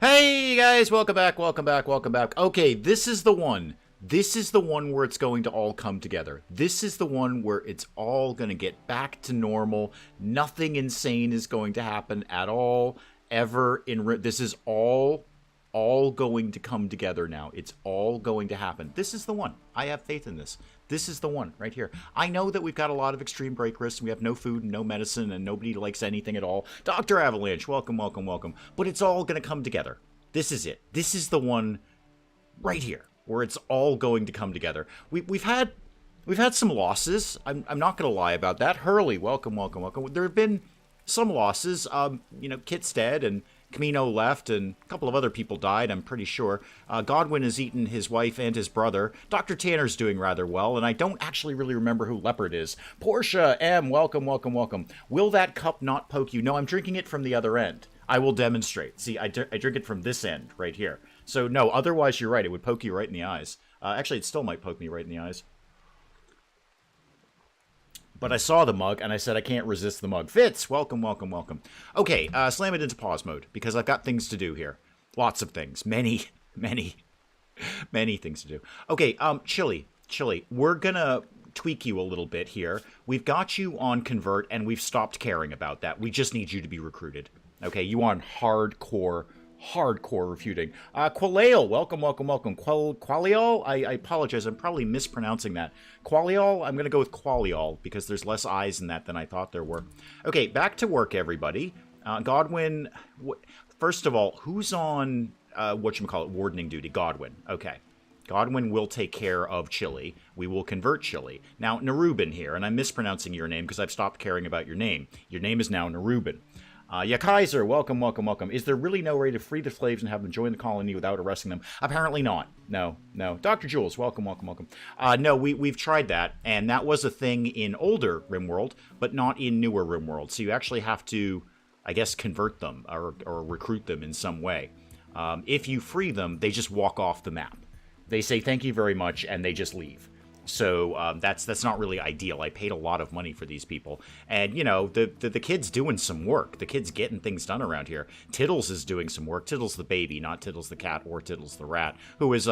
Hey guys, welcome back, welcome back, welcome back. Okay, this is the one. This is the one where it's going to all come together. This is the one where it's all going to get back to normal. Nothing insane is going to happen at all, ever. This is all going to come together now. It's all going to happen. This is the one. I have faith in this. This is the one right here. I know that we've got a lot of extreme break risks. We have no food and no medicine and nobody likes anything at all. Dr. Avalanche, welcome, welcome, welcome. But it's all going to come together. This is it. This is the one right here where it's all going to come together. We've had some losses. I'm not going to lie about that. Hurley, welcome, welcome, welcome. There have been some losses. Kit's dead and Camino left, and a couple of other people died, I'm pretty sure. Godwin has eaten his wife and his brother. Dr. Tanner's doing rather well, and I don't actually really remember who Leopard is. Portia M, welcome, welcome, welcome. Will that cup not poke you? No, I'm drinking it from the other end. I will demonstrate. See, I drink it from this end, right here. So, no, otherwise you're right. It would poke you right in the eyes. Actually, it still might poke me right in the eyes. But I saw the mug, and I said I can't resist the mug. Fitz, welcome, welcome, welcome. Okay, slam it into pause mode, because I've got things to do here. Lots of things. Many, many, many things to do. Okay, Chili, we're gonna tweak you a little bit here. We've got you on Convert, and we've stopped caring about that. We just need you to be recruited. Okay, you want hardcore refuting. Qualial, welcome, welcome, welcome. Qualial? I apologize, I'm probably mispronouncing that. Qualial? I'm going to go with Qualial, because there's less I's in that than I thought there were. Okay, back to work, everybody. Godwin, first of all, who's on, wardening duty? Godwin. Okay. Godwin will take care of Chili. We will convert Chili. Now, Nerubin here, and I'm mispronouncing your name because I've stopped caring about your name. Your name is now Nerubin. Kaiser, welcome, welcome, welcome. Is there really no way to free the slaves and have them join the colony without arresting them? Apparently not. No. Dr. Jules, welcome, welcome, welcome. No, we've tried that, and that was a thing in older RimWorld, but not in newer RimWorld. So you actually have to, I guess, convert them or recruit them in some way. If you free them, they just walk off the map. They say thank you very much, and they just leave. So that's not really ideal. I paid a lot of money for these people. And, you know, the kid's doing some work. The kid's getting things done around here. Tittles is doing some work. Tittles the baby, not Tittles the cat or Tittles the rat, who is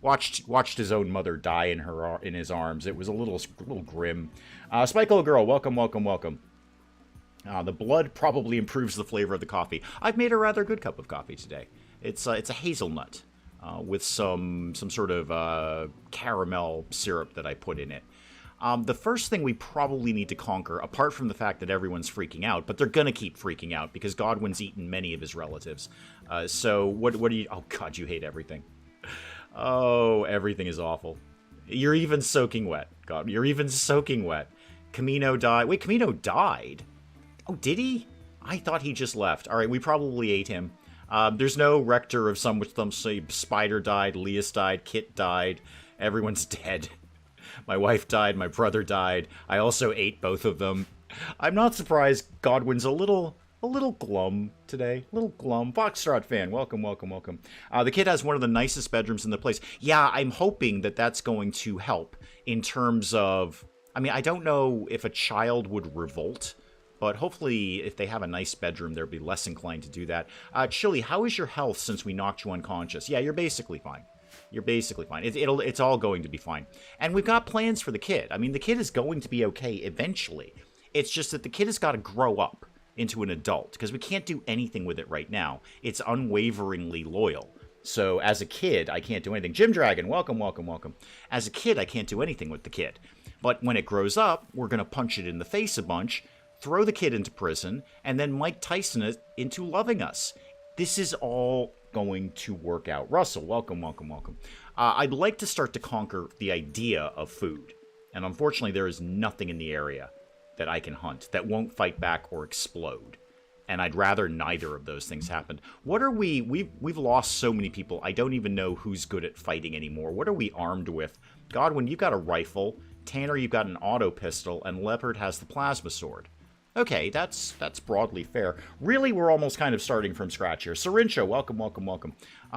watched his own mother die in his arms. It was a little grim. Spikeola Girl, welcome, welcome, welcome. The blood probably improves the flavor of the coffee. I've made a rather good cup of coffee today. It's a hazelnut. With some sort of caramel syrup that I put in it. The first thing we probably need to conquer, apart from the fact that everyone's freaking out, but they're going to keep freaking out because Godwin's eaten many of his relatives. So what do you... Oh, God, you hate everything. Oh, everything is awful. You're even soaking wet. God, you're even soaking wet. Camino died. Wait, Camino died? Oh, did he? I thought he just left. All right, we probably ate him. There's no rector of some which them say Spider died, Leas died, Kit died, everyone's dead. My wife died, my brother died. I also ate both of them. I'm not surprised Godwin's a little glum today. A little glum. Foxtrot fan, welcome, welcome, welcome. The kid has one of the nicest bedrooms in the place. Yeah, I'm hoping that that's going to help in terms of... I mean, I don't know if a child would revolt, but hopefully, if they have a nice bedroom, they'll be less inclined to do that. Chili, how is your health since we knocked you unconscious? Yeah, you're basically fine. You're basically fine. It's all going to be fine. And we've got plans for the kid. I mean, the kid is going to be okay eventually. It's just that the kid has got to grow up into an adult, because we can't do anything with it right now. It's unwaveringly loyal. So, as a kid, I can't do anything. Jim Dragon, welcome, welcome, welcome. As a kid, I can't do anything with the kid. But when it grows up, we're going to punch it in the face a bunch, throw the kid into prison, and then Mike Tyson it into loving us. This is all going to work out. Russell, welcome, welcome, welcome. I'd like to start to conquer the idea of food. And unfortunately, there is nothing in the area that I can hunt that won't fight back or explode. And I'd rather neither of those things happen. What are we... We've lost so many people. I don't even know who's good at fighting anymore. What are we armed with? Godwin, you've got a rifle. Tanner, you've got an auto pistol. And Leopard has the plasma sword. Okay, that's broadly fair. Really, we're almost kind of starting from scratch here. Syrincha, welcome, welcome, welcome.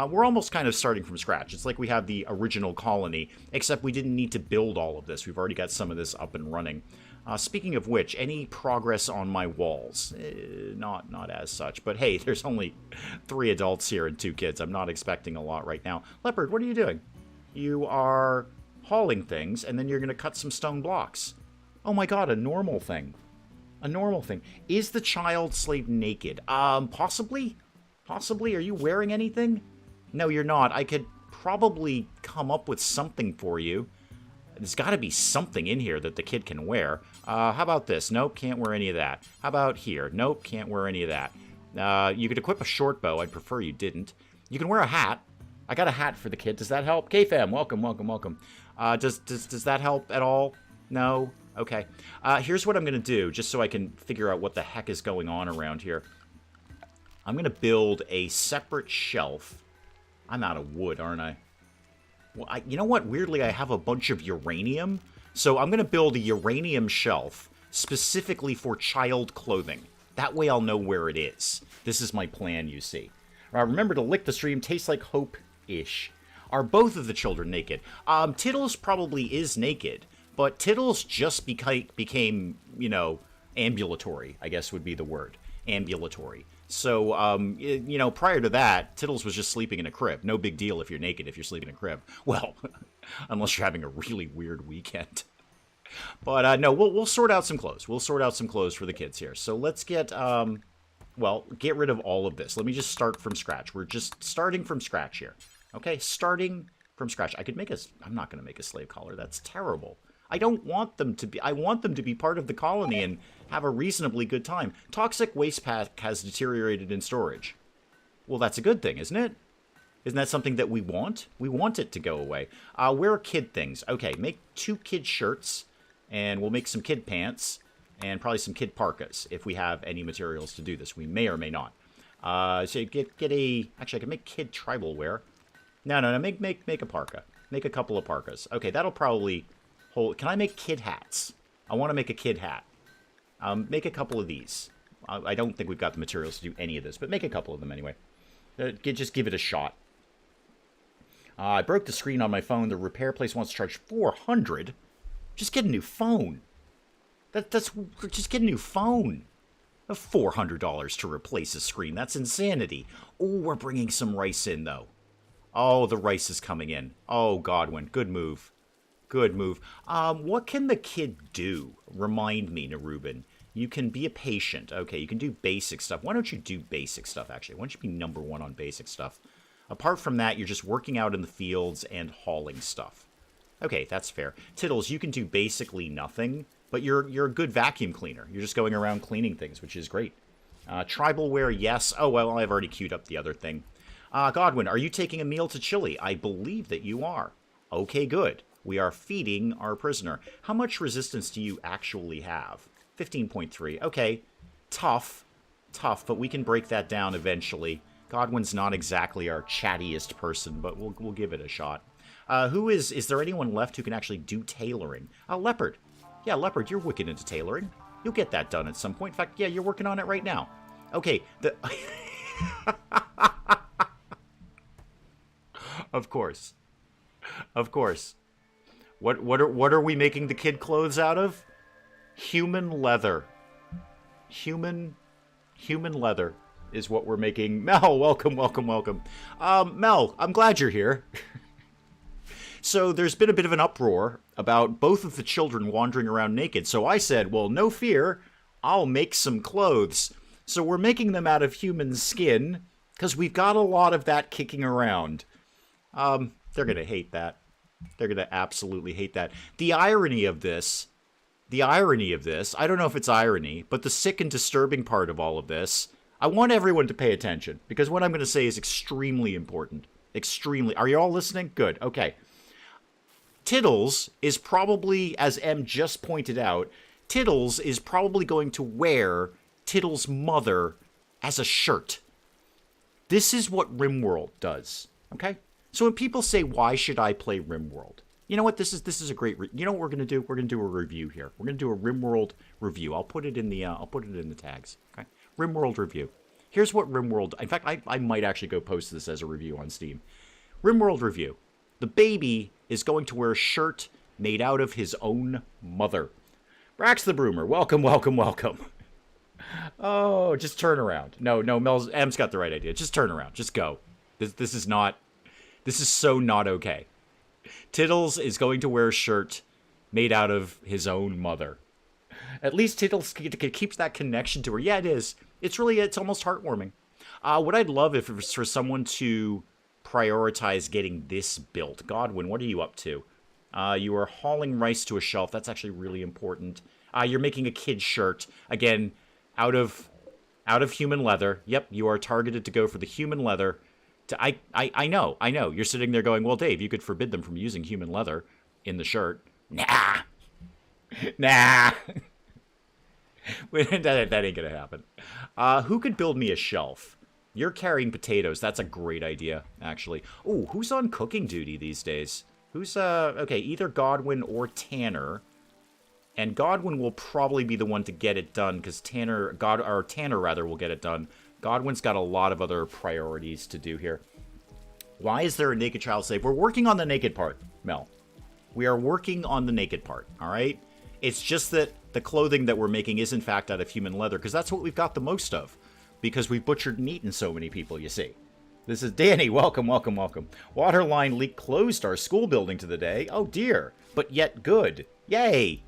We're almost kind of starting from scratch. It's like we have the original colony, except we didn't need to build all of this. We've already got some of this up and running. Speaking of which, any progress on my walls? Not as such. But hey, there's only 3 adults here and 2 kids. I'm not expecting a lot right now. Leopard, what are you doing? You are hauling things, and then you're going to cut some stone blocks. Oh my god, a normal thing. A normal thing. Is the child slave naked? Possibly? Possibly? Are you wearing anything? No, you're not. I could probably come up with something for you. There's got to be something in here that the kid can wear. How about this? Nope, can't wear any of that. How about here? Nope, can't wear any of that. You could equip a short bow. I'd prefer you didn't. You can wear a hat. I got a hat for the kid. Does that help? K-Fam, welcome, welcome, welcome. Does that help at all? No? Okay. Here's what I'm going to do, just so I can figure out what the heck is going on around here. I'm going to build a separate shelf. I'm out of wood, aren't I? Well, you know what? Weirdly, I have a bunch of uranium. So I'm going to build a uranium shelf specifically for child clothing. That way I'll know where it is. This is my plan, you see. Remember to lick the stream. Tastes like hope-ish. Are both of the children naked? Tittles probably is naked. But Tittles just became, you know, ambulatory, I guess would be the word. Ambulatory. So, you know, prior to that, Tittles was just sleeping in a crib. No big deal if you're naked if you're sleeping in a crib. Well, unless you're having a really weird weekend. But, no, we'll sort out some clothes. We'll sort out some clothes for the kids here. So let's get, well, get rid of all of this. Let me just start from scratch. We're just starting from scratch here. Okay, starting from scratch. I could make I'm not going to make a slave collar. That's terrible. I don't want them to be, I want them to be part of the colony and have a reasonably good time. Toxic waste pack has deteriorated in storage. Well, that's a good thing, isn't it? Isn't that something that we want? We want it to go away. Where are kid things? Okay, make 2 kid shirts, and we'll make some kid pants, and probably some kid parkas, if we have any materials to do this. We may or may not. So get a, actually I can make kid tribal wear. No, make a parka. Make a couple of parkas. Okay, that'll probably hold. Can I make kid hats? I want to make a kid hat. Make a couple of these. I don't think we've got the materials to do any of this, but make a couple of them anyway. Just give it a shot. I broke the screen on my phone. The repair place wants to charge $400. Just get a new phone. That's just get a new phone. $400 to replace a screen. That's insanity. Oh, we're bringing some rice in, though. Oh, the rice is coming in. Oh, Godwin. Good move. Good move. What can the kid do? Remind me, Narubin. You can be a patient. Okay, you can do basic stuff. Why don't you do basic stuff, actually? Why don't you be #1 on basic stuff? Apart from that, you're just working out in the fields and hauling stuff. Okay, that's fair. Tittles, you can do basically nothing, but you're a good vacuum cleaner. You're just going around cleaning things, which is great. Tribal wear, yes. Oh, well, I've already queued up the other thing. Godwin, are you taking a meal to Chile? I believe that you are. Okay, good. We are feeding our prisoner. How much resistance do you actually have? 15.3. Okay. Tough. Tough, but we can break that down eventually. Godwin's not exactly our chattiest person, but we'll give it a shot. Is there anyone left who can actually do tailoring? Leopard. Yeah, Leopard, you're wicked into tailoring. You'll get that done at some point. In fact, yeah, you're working on it right now. Okay, Of course. Of course. What are we making the kid clothes out of? Human leather. Human leather is what we're making. Mel, welcome, welcome, welcome. Mel, I'm glad you're here. So there's been a bit of an uproar about both of the children wandering around naked. So I said, well, no fear. I'll make some clothes. So we're making them out of human skin because we've got a lot of that kicking around. They're going to hate that. They're going to absolutely hate that. The irony of this, I don't know if it's irony, but the sick and disturbing part of all of this, I want everyone to pay attention because what I'm going to say is extremely important. Extremely. Are you all listening? Good. Okay. Tittles is probably, as M just pointed out, Tittles is probably going to wear Tittles' mother as a shirt. This is what RimWorld does. Okay? So when people say, why should I play RimWorld? You know what? This is a great... you know what we're going to do? We're going to do a review here. We're going to do a RimWorld review. I'll put it in the tags. Okay? RimWorld review. Here's what RimWorld... In fact, I might actually go post this as a review on Steam. RimWorld review. The baby is going to wear a shirt made out of his own mother. Brax the Broomer, welcome, welcome, welcome. Oh, just turn around. No, M's got the right idea. Just turn around. Just go. This is so not okay. Tittles is going to wear a shirt made out of his own mother. At least Tittles keeps that connection to her. Yeah, it is. It's almost heartwarming. What I'd love if it was for someone to prioritize getting this built. Godwin, what are you up to? You are hauling rice to a shelf. That's actually really important. You're making a kid's shirt. Again, out of human leather. Yep, you are targeted to go for the human leather. I know. You're sitting there going, well, Dave, you could forbid them from using human leather in the shirt. Nah. That ain't gonna happen. Who could build me a shelf? You're carrying potatoes. That's a great idea, actually. Oh, who's on cooking duty these days? Who's, okay, either Godwin or Tanner. And Godwin will probably be the one to get it done, because Tanner will get it done. Godwin's got a lot of other priorities to do here. Why is there a naked child slave? We're working on the naked part, Mel. We are working on the naked part, all right? It's just that the clothing that we're making is, in fact, out of human leather, because that's what we've got the most of. Because we've butchered and eaten so many people, you see. This is Danny. Welcome, welcome, welcome. Water line leak closed our school building to the day. Oh, dear. But yet good. Yay.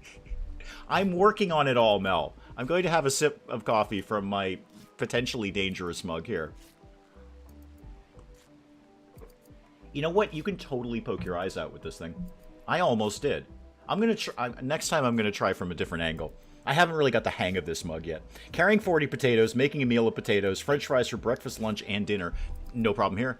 I'm working on it all, Mel. I'm going to have a sip of coffee from my potentially dangerous mug here. You know what? You can totally poke your eyes out with this thing. I almost did. Next time I'm going to try from a different angle. I haven't really got the hang of this mug yet. Carrying 40 potatoes, making a meal of potatoes, french fries for breakfast, lunch, and dinner. No problem here.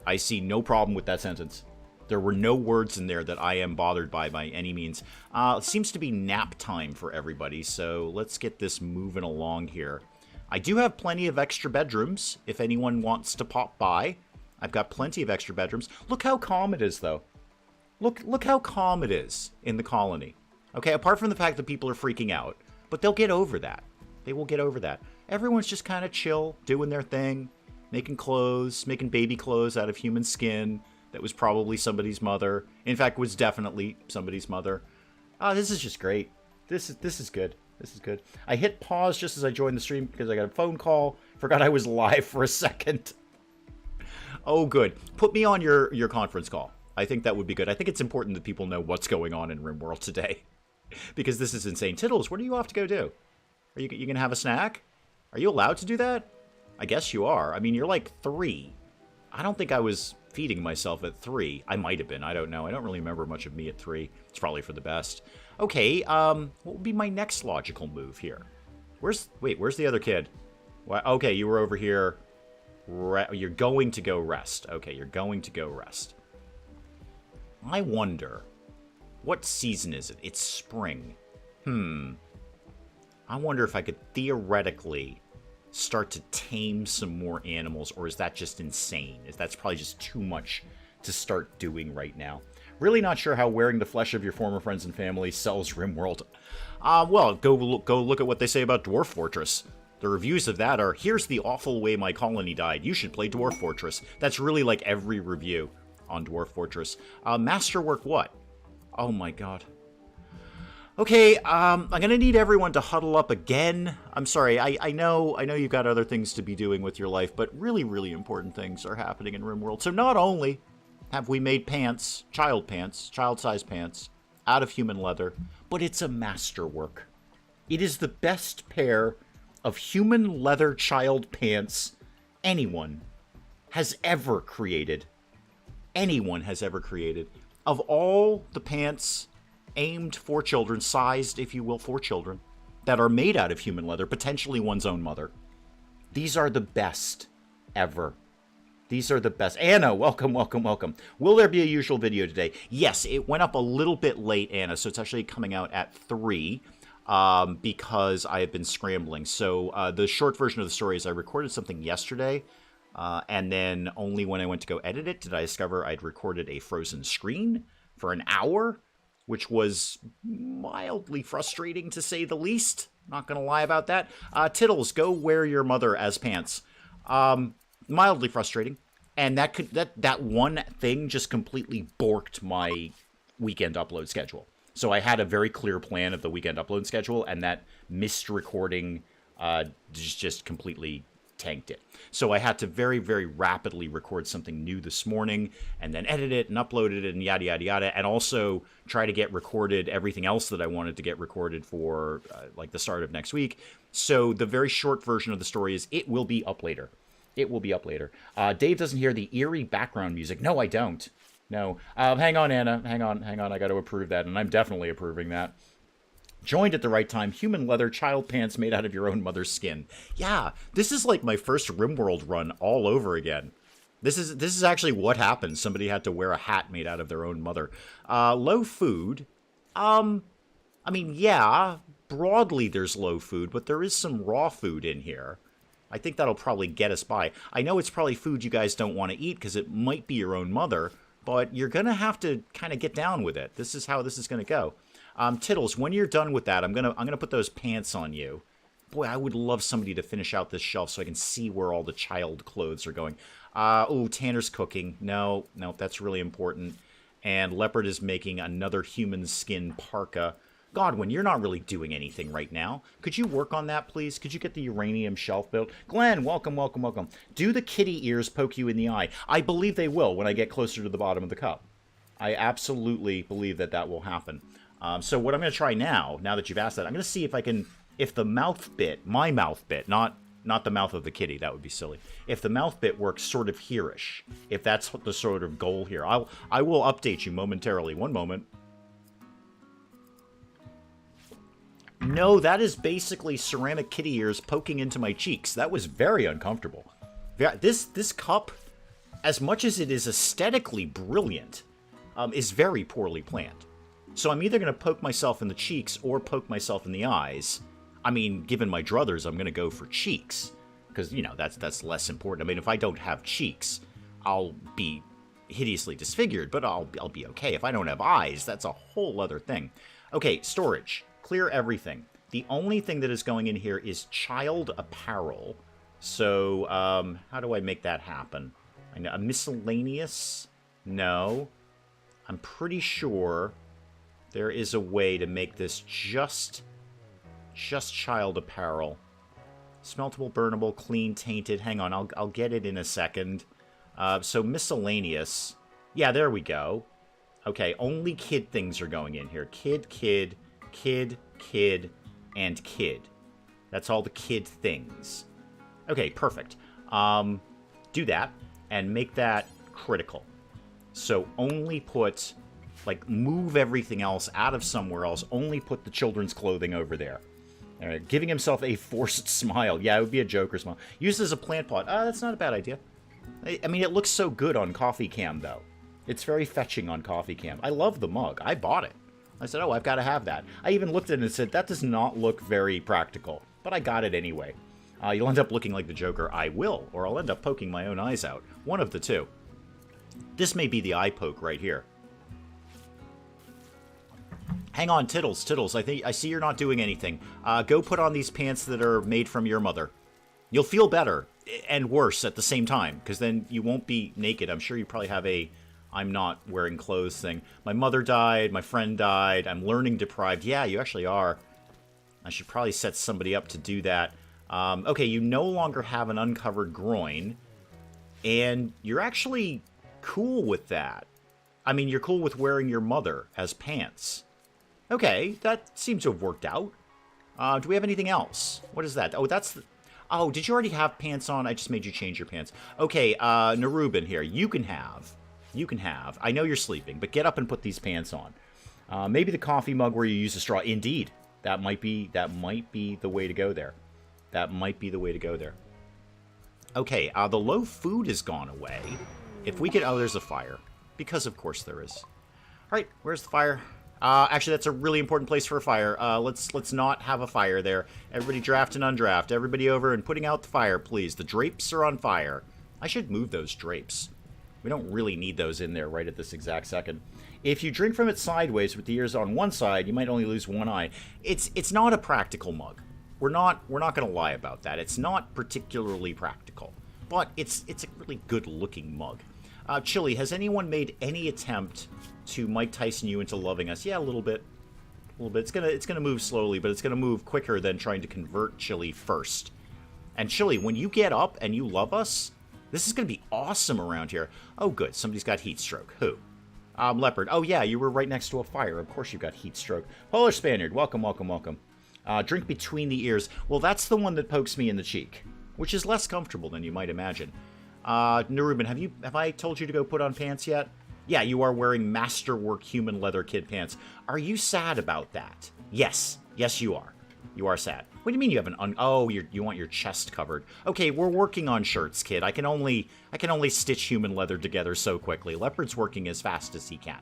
I see no problem with that sentence. There were no words in there that I am bothered by any means. It seems to be nap time for everybody, so let's get this moving along here. I do have plenty of extra bedrooms, if anyone wants to pop by. I've got plenty of extra bedrooms. Look how calm it is, though. Look how calm it is in the colony. Okay, apart from the fact that people are freaking out. But they'll get over that. They will get over that. Everyone's just kind of chill, doing their thing, making clothes, making baby clothes out of human skin that was probably somebody's mother. In fact, was definitely somebody's mother. This is just great. This is good. This is good. I hit pause just as I joined the stream because I got a phone call. Forgot I was live for a second. Oh, good. Put me on your conference call. I think that would be good. I think it's important that people know what's going on in RimWorld today. Because this is insane. Tittles, what are you off to go do? Are you going to have a snack? Are you allowed to do that? I guess you are. I mean, you're like 3. I don't think I was feeding myself at 3. I might have been. I don't know. I don't really remember much of me at 3. It's probably for the best. Okay, what would be my next logical move here? Where's the other kid? Okay, you were over here. You're going to go rest. Okay, you're going to go rest. I wonder, what season is it? It's spring. I wonder if I could theoretically start to tame some more animals, or is that just insane? That's probably just too much to start doing right now. Really not sure how wearing the flesh of your former friends and family sells RimWorld. Well, go look at what they say about Dwarf Fortress. The reviews of that are, here's the awful way my colony died. You should play Dwarf Fortress. That's really like every review on Dwarf Fortress. Masterwork what? Oh my god. Okay, I'm gonna need everyone to huddle up again. I'm sorry, I know you've got other things to be doing with your life, but really, really important things are happening in RimWorld. So not only have we made pants, child-sized pants, out of human leather, but it's a masterwork. It is the best pair of human leather child pants anyone has ever created. Anyone has ever created. Of all the pants aimed for children, sized, if you will, for children, that are made out of human leather, potentially one's own mother, these are the best ever. These are the best. Anna, welcome, welcome, welcome. Will there be a usual video today? Yes, it went up a little bit late, Anna, so it's actually coming out at 3 because I have been scrambling. So the short version of the story is I recorded something yesterday, and then only when I went to go edit it did I discover I'd recorded a frozen screen for an hour, which was mildly frustrating to say the least. Not going to lie about that. Tittles, go wear your mother as pants. Mildly frustrating. And that one thing just completely borked my weekend upload schedule. So I had a very clear plan of the weekend upload schedule, and that missed recording just completely tanked it. So I had to very, very rapidly record something new this morning and then edit it and upload it and yada, yada, yada. And also try to get recorded everything else that I wanted to get recorded for like the start of next week. So the very short version of the story is it will be up later. It will be up later. Dave doesn't hear the eerie background music. No, I don't. No. Hang on, Anna. Hang on. I got to approve that. And I'm definitely approving that. Joined at the right time, human leather, child pants made out of your own mother's skin. Yeah, this is like my first RimWorld run all over again. This is actually what happened. Somebody had to wear a hat made out of their own mother. Low food. I mean, yeah, broadly there's low food, but there is some raw food in here. I think that'll probably get us by. I know it's probably food you guys don't want to eat because it might be your own mother, but you're going to have to kind of get down with it. This is how this is going to go. Tittles, when you're done with that, I'm gonna put those pants on you. Boy, I would love somebody to finish out this shelf so I can see where all the child clothes are going. Oh, Tanner's cooking. No, that's really important. And Leopard is making another human skin parka. Godwin, you're not really doing anything right now. Could you work on that, please? Could you get the uranium shelf built? Glenn, welcome. Do the kitty ears poke you in the eye? I believe they will when I get closer to the bottom of the cup. I absolutely believe that will happen. So what I'm going to try now that you've asked that, I'm going to see if I can, if the mouth bit, my mouth bit, not the mouth of the kitty, that would be silly. If the mouth bit works sort of here-ish, if that's the sort of goal here, I will update you momentarily. One moment. No, that is basically ceramic kitty ears poking into my cheeks. That was very uncomfortable. This cup, as much as it is aesthetically brilliant, is very poorly planned. So I'm either going to poke myself in the cheeks or poke myself in the eyes. I mean, given my druthers, I'm going to go for cheeks. Because, you know, that's less important. I mean, if I don't have cheeks, I'll be hideously disfigured, but I'll be okay. If I don't have eyes, that's a whole other thing. Okay, storage. Clear everything. The only thing that is going in here is child apparel. So, how do I make that happen? I know, a miscellaneous? No. I'm pretty sure there is a way to make this just child apparel. Smeltable, burnable, clean, tainted. Hang on, I'll get it in a second. So miscellaneous. Yeah, there we go. Okay, only kid things are going in here. Kid, kid, kid, kid, and kid. That's all the kid things. Okay, perfect. Do that and make that critical. So only put, like, move everything else out of somewhere else. Only put the children's clothing over there. All right, giving himself a forced smile. Yeah, it would be a Joker smile. Used as a plant pot. That's not a bad idea. I mean, it looks so good on CoffeeCam, though. It's very fetching on CoffeeCam. I love the mug. I bought it. I said, oh, I've got to have that. I even looked at it and said, that does not look very practical. But I got it anyway. You'll end up looking like the Joker. I will. Or I'll end up poking my own eyes out. One of the two. This may be the eye poke right here. Hang on, Tittles. I see you're not doing anything. Go put on these pants that are made from your mother. You'll feel better and worse at the same time, because then you won't be naked. I'm sure you probably have a I'm not wearing clothes thing. My mother died. My friend died. I'm learning deprived. Yeah, you actually are. I should probably set somebody up to do that. Okay, you no longer have an uncovered groin, and you're actually cool with that. I mean, you're cool with wearing your mother as pants. Okay, that seems to have worked out. Do we have anything else? What is that? Oh, that's the... Oh, did you already have pants on? I just made you change your pants. Okay, Narubin here. You can have. I know you're sleeping, but get up and put these pants on. Maybe the coffee mug where you use a straw. Indeed. That might be the way to go there. Okay, the low food has gone away. If we could... Oh, there's a fire. Because of course there is. Alright, where's the fire? Actually, that's a really important place for a fire. Let's not have a fire there. Everybody draft and undraft. Everybody over and putting out the fire, please. The drapes are on fire. I should move those drapes. We don't really need those in there right at this exact second. If you drink from it sideways with the ears on one side, you might only lose one eye. It's not a practical mug. We're not going to lie about that. It's not particularly practical, but it's a really good-looking mug. Chili, has anyone made any attempt to Mike Tyson you into loving us? Yeah, a little bit. little bit. It's gonna move slowly, but it's gonna move quicker than trying to convert Chili first. And Chili, when you get up and you love us, this is gonna be awesome around here. Oh, good. Somebody's got heat stroke. Who? Leopard. Oh, yeah, you were right next to a fire. Of course you got heat stroke. Polar Spaniard. Welcome, welcome, welcome. Drink between the ears. Well, that's the one that pokes me in the cheek, which is less comfortable than you might imagine. Neruben, have I told you to go put on pants yet? Yeah, you are wearing masterwork human leather kid pants. Are you sad about that? Yes. Yes, you are. You are sad. What do you mean you have oh, you want your chest covered? Okay, we're working on shirts, kid. I can only stitch human leather together so quickly. Leopard's working as fast as he can.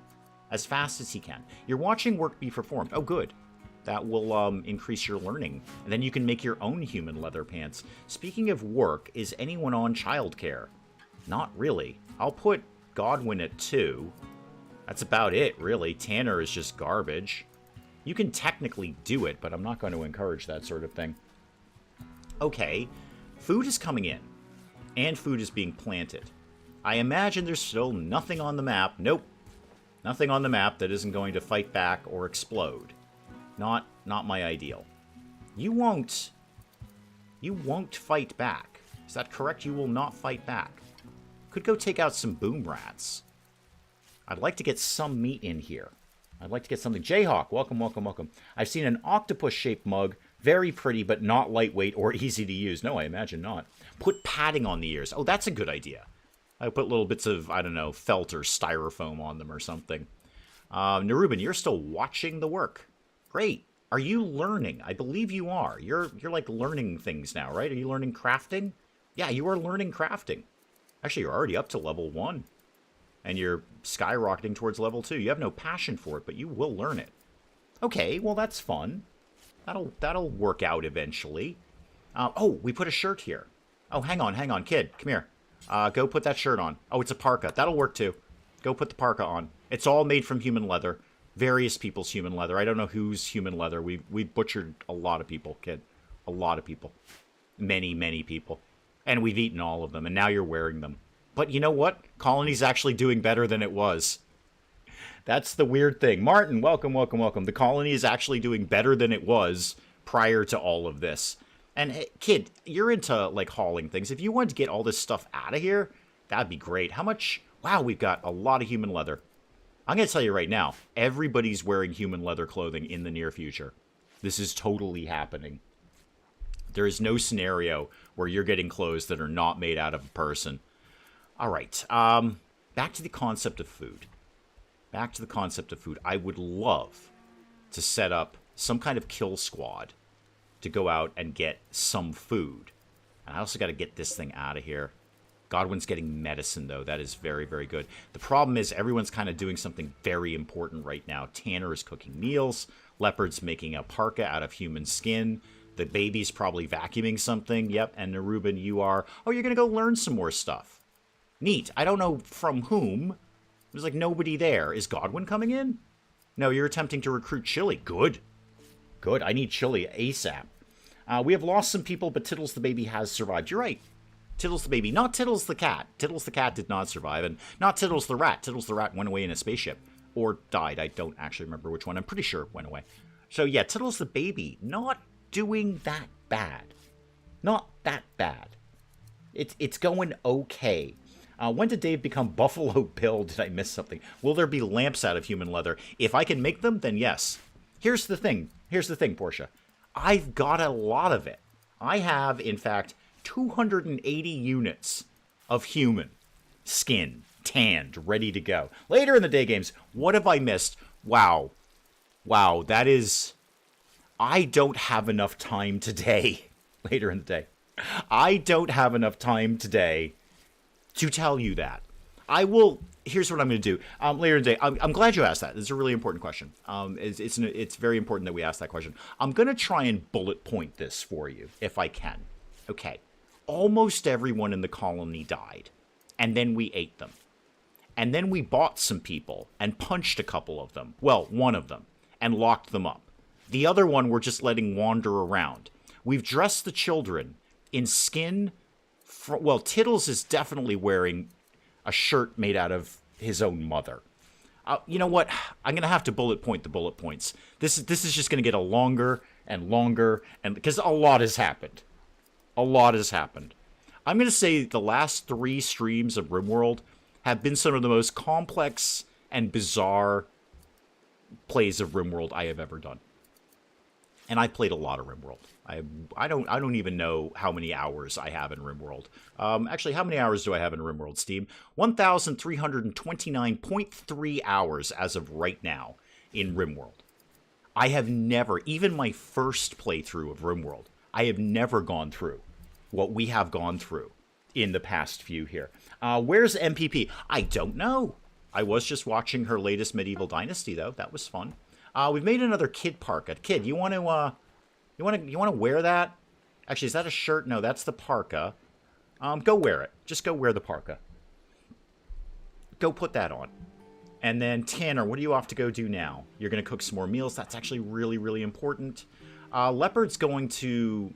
As fast as he can. You're watching work be performed. Oh, good. That will increase your learning. And then you can make your own human leather pants. Speaking of work, is anyone on childcare? Not really. I'll put Godwin at 2. That's about it, really. Tanner is just garbage. You can technically do it, but I'm not going to encourage that sort of thing. Okay, food is coming in, and food is being planted. I imagine there's still nothing on the map. Nope. Nothing on the map that isn't going to fight back or explode. Not my ideal. You won't fight back. Is that correct? You will not fight back. Could go take out some boom rats. I'd like to get some meat in here. I'd like to get something. Jayhawk, welcome, welcome, welcome. I've seen an octopus-shaped mug. Very pretty, but not lightweight or easy to use. No, I imagine not. Put padding on the ears. Oh, that's a good idea. I put little bits of, I don't know, felt or styrofoam on them or something. Neruben, you're still watching the work. Great. Are you learning? I believe you are. You're like learning things now, right? Are you learning crafting? Yeah, you are learning crafting. Actually, you're already up to level 1. And you're skyrocketing towards level 2. You have no passion for it, but you will learn it. Okay, well, that's fun. That'll work out eventually. Oh, we put a shirt here. Oh, hang on, kid. Come here. Go put that shirt on. Oh, it's a parka. That'll work, too. Go put the parka on. It's all made from human leather. Various people's human leather. I don't know whose human leather. We butchered a lot of people, kid. A lot of people. Many, many people. And we've eaten all of them, and now you're wearing them. But you know what? Colony's actually doing better than it was. That's the weird thing. Martin, welcome, welcome, welcome. The colony is actually doing better than it was prior to all of this. And hey, kid, you're into, like, hauling things. If you wanted to get all this stuff out of here, that'd be great. How much? Wow, we've got a lot of human leather. I'm going to tell you right now, everybody's wearing human leather clothing in the near future. This is totally happening. There is no scenario where you're getting clothes that are not made out of a person. All right, back to the concept of food. Back to the concept of food. I would love to set up some kind of kill squad to go out and get some food. And I also got to get this thing out of here. Godwin's getting medicine, though. That is very, very good. The problem is everyone's kind of doing something very important right now. Tanner is cooking meals. Leopard's making a parka out of human skin. The baby's probably vacuuming something. Yep, and Neruben, you are... Oh, you're going to go learn some more stuff. Neat. I don't know from whom. There's like nobody there. Is Godwin coming in? No, you're attempting to recruit Chili. Good. Good. I need Chili ASAP. We have lost some people, but Tittles the baby has survived. You're right. Tittles the baby. Not Tittles the cat. Tittles the cat did not survive. And not Tittles the rat. Tittles the rat went away in a spaceship. Or died. I don't actually remember which one. I'm pretty sure it went away. So yeah, Tittles the baby. Not doing that bad. Not that bad. It's going okay. When did Dave become Buffalo Bill? Did I miss something? Will there be lamps out of human leather? If I can make them, then yes. Here's the thing. Here's the thing, Portia. I've got a lot of it. I have, in fact, 280 units of human skin, tanned, ready to go. Later in the day games, what have I missed? Wow. Wow, that is... I don't have enough time today. Later in the day. I don't have enough time today to tell you that. I will... Here's what I'm going to do. Later in the day, I'm glad you asked that. It's a really important question. It's very important that we ask that question. I'm going to try and bullet point this for you, if I can. Okay. Almost everyone in the colony died. And then we ate them. And then we bought some people and punched a couple of them. Well, one of them. And locked them up. The other one we're just letting wander around. We've dressed the children in skin... Well, Tittles is definitely wearing a shirt made out of his own mother. You know what? I'm gonna have to bullet point the bullet points. This is just gonna get a longer and longer, and because a lot has happened. A lot has happened. I'm gonna say the last 3 streams of RimWorld have been some of the most complex and bizarre plays of RimWorld I have ever done. And I played a lot of RimWorld. I don't even know how many hours I have in RimWorld. Actually, how many hours do I have in RimWorld, Steam? 1,329.3 hours as of right now in RimWorld. I have never, even my first playthrough of RimWorld, I have never gone through what we have gone through in the past few here. Where's MPP? I don't know. I was just watching her latest Medieval Dynasty, though. That was fun. We've made another kid parka. Kid, you want to wear that? Actually, is that a shirt? No, that's the parka. Go wear it. Just go wear the parka. Go put that on. And then Tanner, what are you off to go do now? You're going to cook some more meals. That's actually really, really important. Leopard's going to...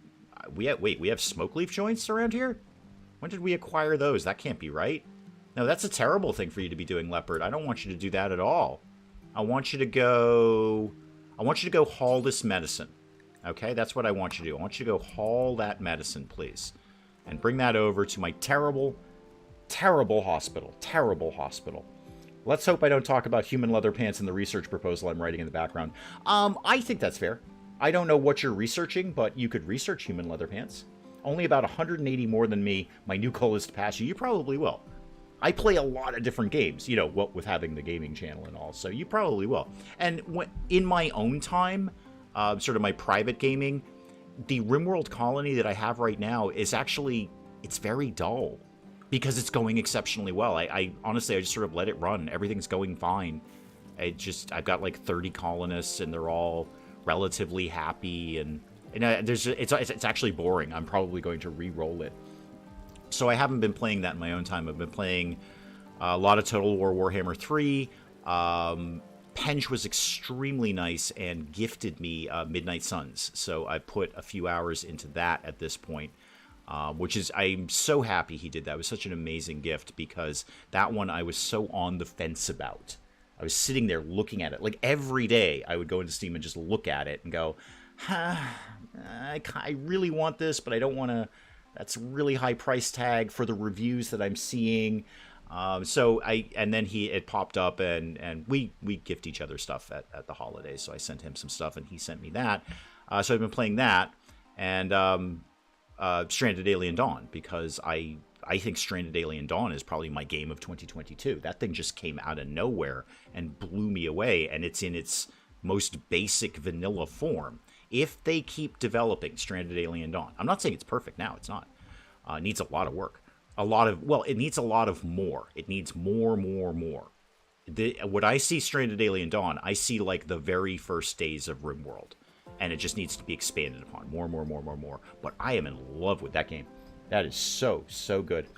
we have smoke leaf joints around here? When did we acquire those? That can't be right. No, that's a terrible thing for you to be doing, Leopard. I don't want you to do that at all. I want you to go haul this medicine. Okay, that's what I want you to do. I want you to go haul that medicine, please. And bring that over to my terrible, terrible hospital. Terrible hospital. Let's hope I don't talk about human leather pants in the research proposal I'm writing in the background. I think that's fair. I don't know what you're researching, but you could research human leather pants. Only about 180 more than me. My new goal is to pass you. You probably will. I play a lot of different games, you know, what with having the gaming channel and all, so you probably will. And in my own time, sort of my private gaming, the RimWorld colony that I have right now is actually, it's very dull because it's going exceptionally well. I honestly, I just sort of let it run. Everything's going fine. I've got like 30 colonists and they're all relatively happy, and it's actually boring. I'm probably going to re-roll it. So I haven't been playing that in my own time. I've been playing a lot of Total War Warhammer 3. Penge was extremely nice and gifted me Midnight Suns. So I put a few hours into that at this point, which is, I'm so happy he did that. It was such an amazing gift because that one I was so on the fence about. I was sitting there looking at it. Like every day I would go into Steam and just look at it and go, I really want this, but I don't want to... That's a really high price tag for the reviews that I'm seeing. And then it popped up, and we gift each other stuff at the holidays. So I sent him some stuff, and he sent me that. So I've been playing that, and Stranded Alien Dawn, because I think Stranded Alien Dawn is probably my game of 2022. That thing just came out of nowhere and blew me away, and it's in its most basic vanilla form. If they keep developing Stranded Alien Dawn, I'm not saying it's perfect now. It's not. It needs a lot of work. It needs a lot of more. It needs more. What I see Stranded Alien Dawn, I see like the very first days of RimWorld. And it just needs to be expanded upon. More. But I am in love with that game. That is so good.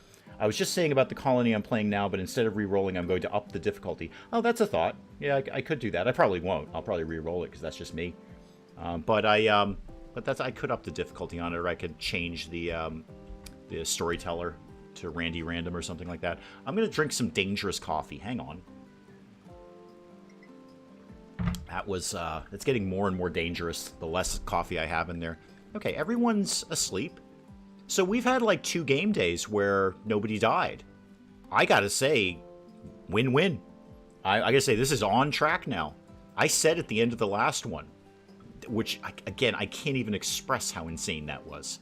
I was just saying about the colony I'm playing now, but instead of re-rolling, I'm going to up the difficulty. Oh, that's a thought. Yeah, I could do that. I probably won't. I'll probably re-roll it because that's just me. But I could up the difficulty on it, or I could change the storyteller to Randy Random or something like that. I'm gonna drink some dangerous coffee. Hang on. That was it's getting more and more dangerous the less coffee I have in there. Okay, everyone's asleep. So we've had like 2 game days where nobody died. I gotta say, win-win. I gotta say, this is on track now. I said at the end of the last one, which, again, I can't even express how insane that was.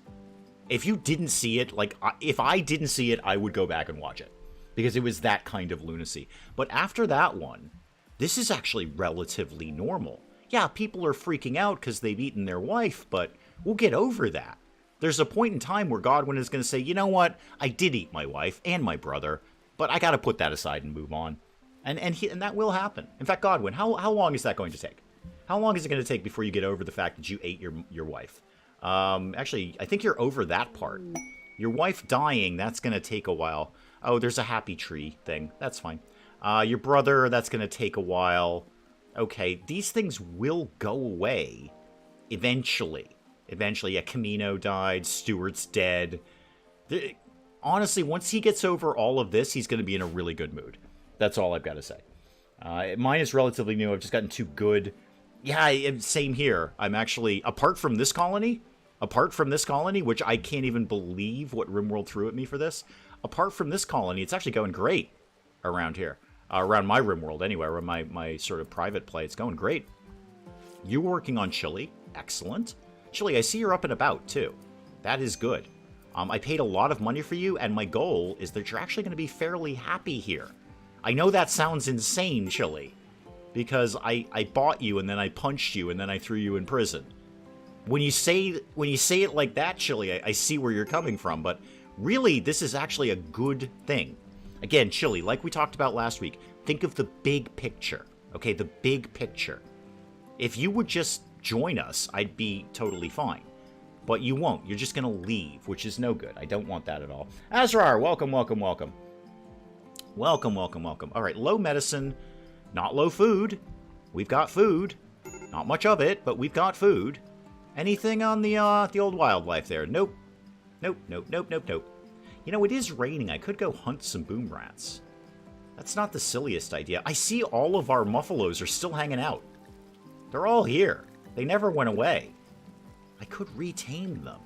If you didn't see it, like, if I didn't see it, I would go back and watch it. Because it was that kind of lunacy. But after that one, this is actually relatively normal. Yeah, people are freaking out because they've eaten their wife, but we'll get over that. There's a point in time where Godwin is going to say, you know what, I did eat my wife and my brother, but I got to put that aside and move on. And that will happen. In fact, Godwin, how long is that going to take? How long is it going to take before you get over the fact that you ate your wife? Actually, I think you're over that part. Your wife dying, that's going to take a while. Oh, there's a happy tree thing. That's fine. Your brother, that's going to take a while. Okay, these things will go away eventually. Eventually, yeah, Camino died. Stuart's dead. Honestly, once he gets over all of this, he's going to be in a really good mood. That's all I've got to say. Mine is relatively new. I've just gotten too good. Yeah, same here. I'm actually, apart from this colony, which I can't even believe what RimWorld threw at me for this. Apart from this colony, it's actually going great around here. Around my RimWorld anyway, around my sort of private play. It's going great. You're working on Chili. Excellent. Chili, I see you're up and about, too. That is good. I paid a lot of money for you, and my goal is that you're actually going to be fairly happy here. I know that sounds insane, Chili, because I bought you, and then I punched you, and then I threw you in prison. When you say it like that, Chili, I see where you're coming from, but really, this is actually a good thing. Again, Chili, like we talked about last week, think of the big picture, okay? The big picture. If you would just join us, I'd be totally fine. But you won't. You're just going to leave, which is no good. I don't want that at all. Azrar, welcome, welcome, welcome. Welcome, welcome, welcome. All right, low medicine, not low food. We've got food. Not much of it, but we've got food. Anything on the old wildlife there? Nope. Nope, nope, nope, nope, nope. You know, it is raining. I could go hunt some boom rats. That's not the silliest idea. I see all of our muffalos are still hanging out. They're all here. They never went away. I could retame them.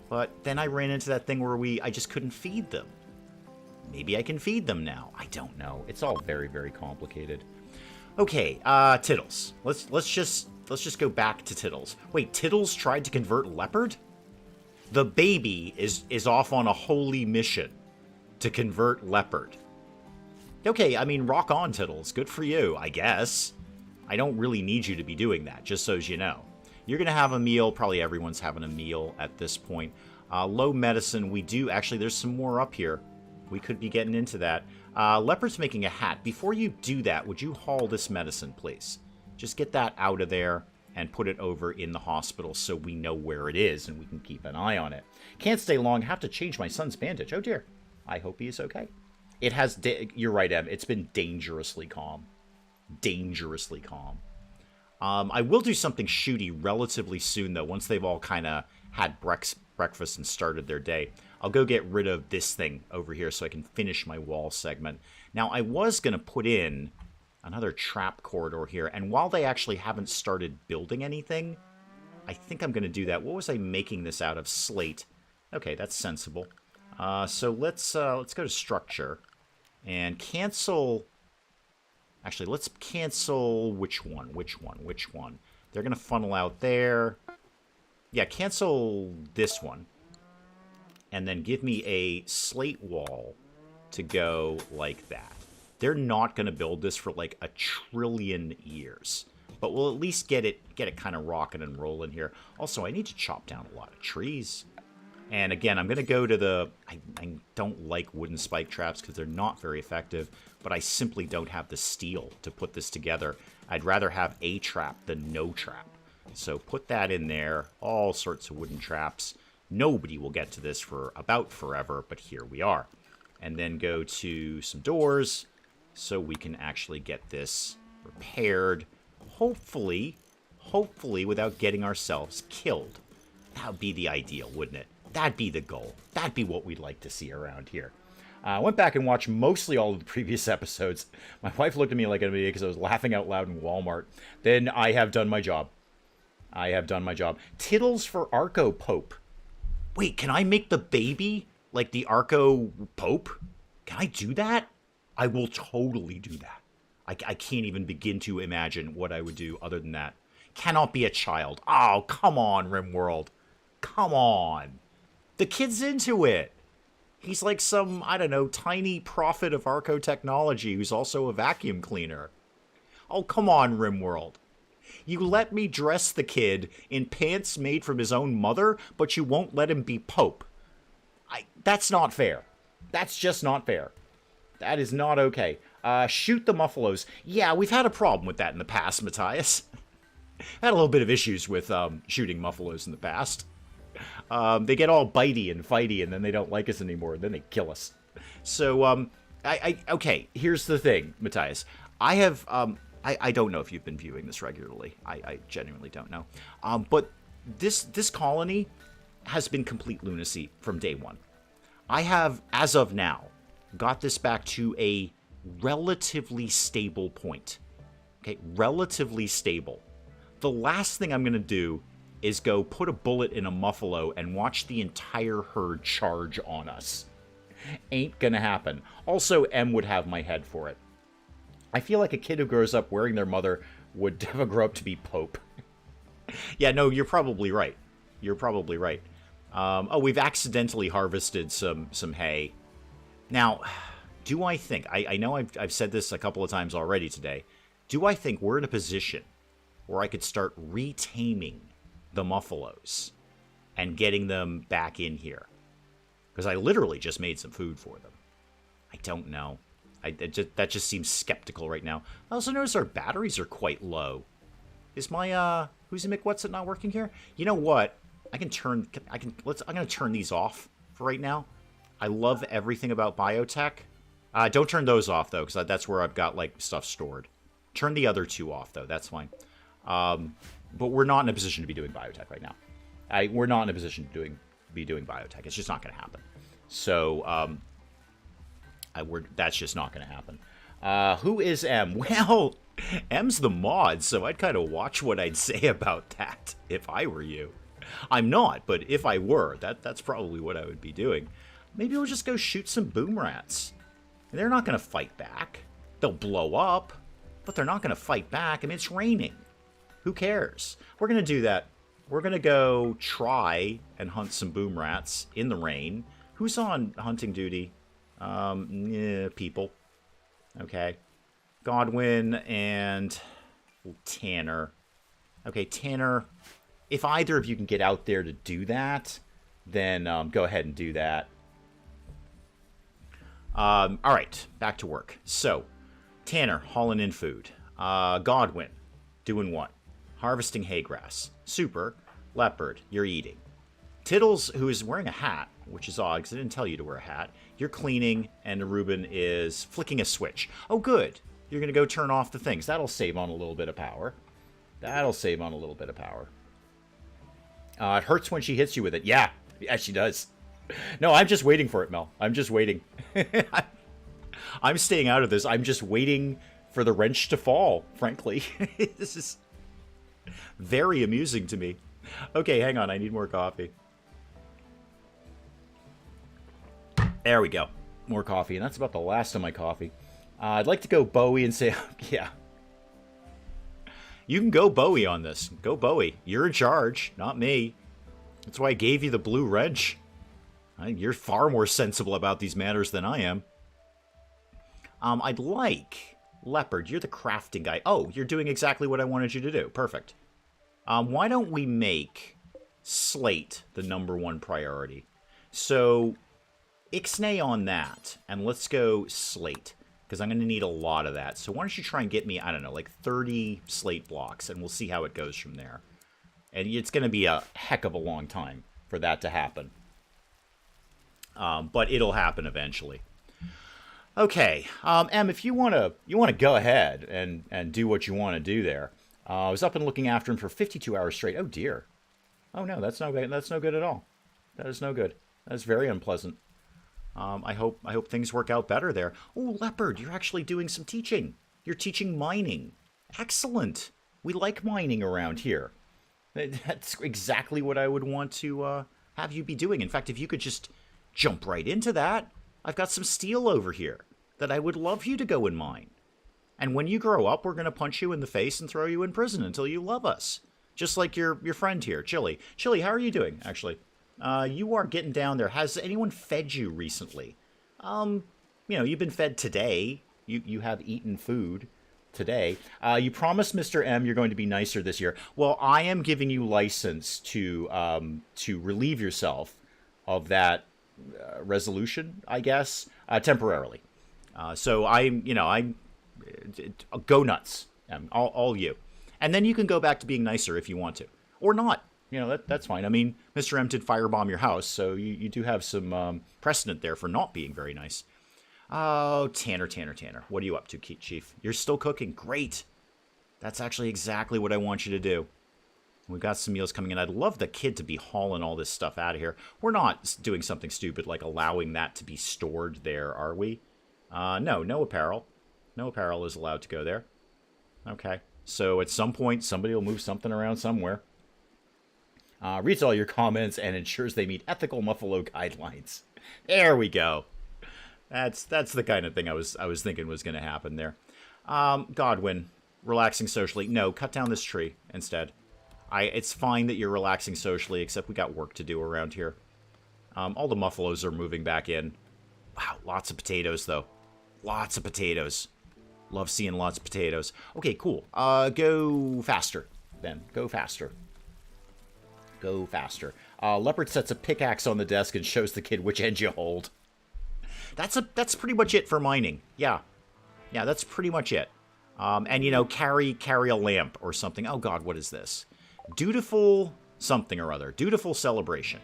But then I ran into that thing where I just couldn't feed them. Maybe I can feed them now. I don't know. It's all very, very complicated. Okay, Tittles. Let's just go back to Tittles. Wait, Tittles tried to convert leopard? The baby is off on a holy mission to convert leopard. Okay, I mean, rock on, Tittles. Good for you, I guess. I don't really need you to be doing that, just so as you know. You're going to have a meal. Probably everyone's having a meal at this point. Low medicine, we do. Actually, there's some more up here. We could be getting into that. Leopard's making a hat. Before you do that, would you haul this medicine, please? Just get that out of there and put it over in the hospital so we know where it is and we can keep an eye on it. Can't stay long. Have to change my son's bandage. Oh, dear. I hope he is okay. It has... You're right, Em. It's been dangerously calm. Dangerously calm. I will do something shooty relatively soon, though, once they've all kind of had breakfast and started their day. I'll go get rid of this thing over here so I can finish my wall segment. Now, I was going to put in another trap corridor here, and while they actually haven't started building anything, I think I'm going to do that. What was I making this out of? Slate. Okay, that's sensible. So let's go to structure and cancel... Actually, let's cancel which one? They're going to funnel out there. Yeah, cancel this one. And then give me a slate wall to go like that. They're not going to build this for like 1 trillion years. But we'll at least get it kind of rocking and rolling here. Also, I need to chop down a lot of trees. And again, I'm going to go to the... I don't like wooden spike traps because they're not very effective. But I simply don't have the steel to put this together. I'd rather have a trap than no trap. So put that in there. All sorts of wooden traps. Nobody will get to this for about forever, but here we are. And then go to some doors so we can actually get this repaired. Hopefully without getting ourselves killed. That would be the ideal, wouldn't it? That'd be the goal. That'd be what we'd like to see around here. I went back and watched mostly all of the previous episodes. My wife looked at me like an idiot because I was laughing out loud in Walmart. Then I have done my job. Tittles for Arco Pope. Wait, can I make the baby like the Arco Pope? Can I do that? I will totally do that. I can't even begin to imagine what I would do other than that. Cannot be a child. Oh, come on, RimWorld. Come on. The kid's into it. He's like some, I don't know, tiny prophet of Arco technology who's also a vacuum cleaner. Oh, come on, RimWorld. You let me dress the kid in pants made from his own mother, but you won't let him be Pope. That's not fair. That's just not fair. That is not okay. Shoot the muffalos. Yeah, we've had a problem with that in the past, Matthias. Had a little bit of issues with shooting muffalos in the past. They get all bitey and fighty, and then they don't like us anymore, and then they kill us. So, okay, here's the thing, Matthias. I have, I don't know if you've been viewing this regularly. I genuinely don't know. But this colony has been complete lunacy from day one. I have, as of now, got this back to a relatively stable point. Okay, relatively stable. The last thing I'm going to do is go put a bullet in a muffalo and watch the entire herd charge on us. Ain't gonna happen. Also, M would have my head for it. I feel like a kid who grows up wearing their mother would never grow up to be Pope. Yeah, no, you're probably right. You're probably right. Oh, we've accidentally harvested some hay. Now, do I think... I know I've said this a couple of times already today. Do I think we're in a position where I could start retaming the muffalos and getting them back in here? Because I literally just made some food for them. I don't know. That just seems skeptical right now. I also notice our batteries are quite low. Is my who's the McWhat's not working here? You know what? I'm gonna turn these off for right now. I love everything about biotech. Don't turn those off though, because that's where I've got like stuff stored. Turn the other two off though. That's fine. But we're not in a position to be doing biotech right now. We're not in a position to be doing biotech. It's just not going to happen. So that's just not going to happen. Who is M? Well, M's the mod, so I'd kind of watch what I'd say about that if I were you. I'm not, but if I were, that's probably what I would be doing. Maybe we'll just go shoot some boom rats. They're not going to fight back. They'll blow up, but they're not going to fight back. I mean, it's raining. Who cares? We're going to do that. We're going to go try and hunt some boom rats in the rain. Who's on hunting duty? People. Okay. Godwin and Tanner. Okay, Tanner, if either of you can get out there to do that, then go ahead and do that. All right, back to work. So, Tanner, hauling in food. Godwin, doing what? Harvesting hay grass. Super. Leopard, you're eating. Tittles, who is wearing a hat, which is odd because I didn't tell you to wear a hat. You're cleaning, and Reuben is flicking a switch. Oh, good. You're going to go turn off the things. That'll save on a little bit of power. That'll save on a little bit of power. It hurts when she hits you with it. Yeah, she does. No, I'm just waiting for it, Mel. I'm just waiting. I'm staying out of this. I'm just waiting for the wrench to fall, frankly. This is very amusing to me. Okay, hang on. I need more coffee. There we go. More coffee, and that's about the last of my coffee. I'd like to go Bowie and say, yeah. You can go Bowie on this. Go Bowie. You're in charge, not me. That's why I gave you the blue wrench. You're far more sensible about these matters than I am. I'd like... Leopard, you're the crafting guy. Oh, you're doing exactly what I wanted you to do. Perfect. Why don't we make slate the #1 priority? So, ixnay on that, and let's go slate, because I'm going to need a lot of that. So why don't you try and get me, I don't know, like 30 slate blocks, and we'll see how it goes from there. And it's going to be a heck of a long time for that to happen. But it'll happen eventually. Okay, Em, if you want to go ahead and do what you want to do there. I was up and looking after him for 52 hours straight. Oh dear. Oh no, that's no good. That's no good at all. That is no good. That is very unpleasant. I hope things work out better there. Oh, Leopard, you're actually doing some teaching. You're teaching mining. Excellent. We like mining around here. That's exactly what I would want to have you be doing. In fact, if you could just jump right into that, I've got some steel over here that I would love you to go and mine. And when you grow up, we're going to punch you in the face and throw you in prison until you love us. Just like your friend here, Chili. Chili, how are you doing, actually? You are getting down there. Has anyone fed you recently? You've been fed today. You have eaten food today. You promised Mr. M you're going to be nicer this year. Well, I am giving you license to relieve yourself of that resolution, I guess, temporarily. So I'm go nuts, all you. And then you can go back to being nicer if you want to. Or not. That's fine. I mean, Mr. M did firebomb your house, so you do have some precedent there for not being very nice. Oh, Tanner. What are you up to, Chief? You're still cooking. Great. That's actually exactly what I want you to do. We've got some meals coming in. I'd love the kid to be hauling all this stuff out of here. We're not doing something stupid like allowing that to be stored there, are we? No, no apparel. No apparel is allowed to go there. Okay. So at some point, somebody will move something around somewhere. Reads all your comments and ensures they meet ethical Muffalo guidelines. There we go. That's the kind of thing I was thinking was going to happen there. Godwin, relaxing socially. No, cut down this tree instead. It's fine that you're relaxing socially, except we got work to do around here. All the Muffalos are moving back in. Wow, lots of potatoes, though. Lots of potatoes. Love seeing lots of potatoes. Okay, cool. Go faster, then. Go faster. Go faster. Leopard sets a pickaxe on the desk and shows the kid which end you hold. That's pretty much it for mining. Yeah. Yeah, that's pretty much it. And, you know, carry a lamp or something. Oh, God, what is this? Dutiful something or other. Dutiful celebration.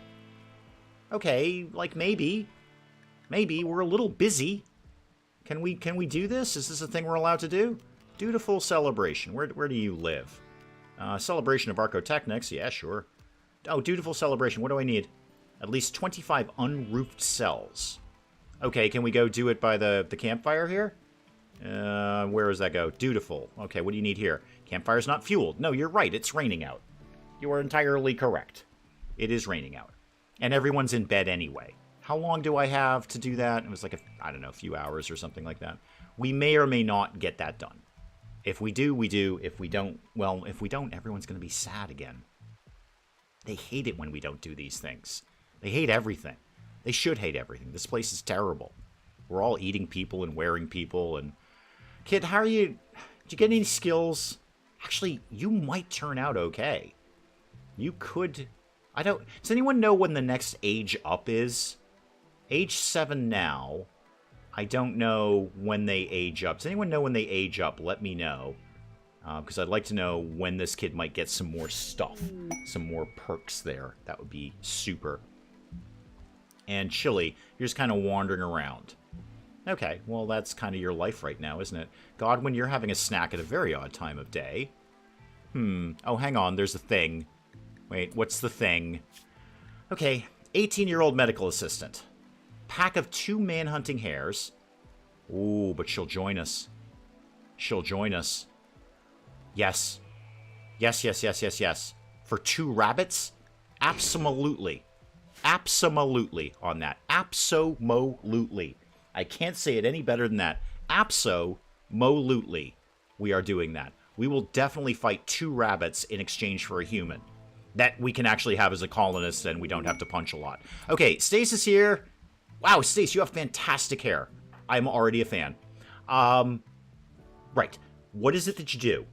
Okay, like maybe. Maybe. We're a little busy. Can we do this? Is this a thing we're allowed to do? Dutiful celebration. Where do you live? Celebration of Archotechnics. Yeah, sure. Oh, dutiful celebration. What do I need? At least 25 unroofed cells. Okay, can we go do it by the campfire here? Where does that go? Dutiful. Okay, what do you need here? Campfire's not fueled. No, you're right. It's raining out. You are entirely correct. It is raining out. And everyone's in bed anyway. How long do I have to do that? It was like, I don't know, a few hours or something like that. We may or may not get that done. If we do, we do. If we don't, well, if we don't, everyone's going to be sad again. They hate it when we don't do these things. They hate everything. They should hate everything. This place is terrible. We're all eating people and wearing people. And kid, how are you? Did you get any skills? Actually, you might turn out okay. You could. I don't. Does anyone know when the next age up is? Age 7 now. I don't know when they age up. Does anyone know when they age up? Let me know. Because I'd like to know when this kid might get some more stuff. Some more perks there. That would be super. And Chili, you're just kind of wandering around. Okay, well, that's kind of your life right now, isn't it? Godwin, you're having a snack at a very odd time of day. Oh, hang on, there's a thing. Wait, what's the thing? Okay, 18-year-old medical assistant. Pack of 2 man-hunting hares. Ooh, but she'll join us. She'll join us. Yes. Yes, yes, yes, yes, yes. For 2 rabbits? Absolutely. Absolutely on that. Abso-mo-lutely. I can't say it any better than that. Abso-mo-lutely. We are doing that. We will definitely fight 2 rabbits in exchange for a human. That we can actually have as a colonist and we don't have to punch a lot. Okay, Stace is here. Wow, Stace, you have fantastic hair. I'm already a fan. Right. What is it that you do?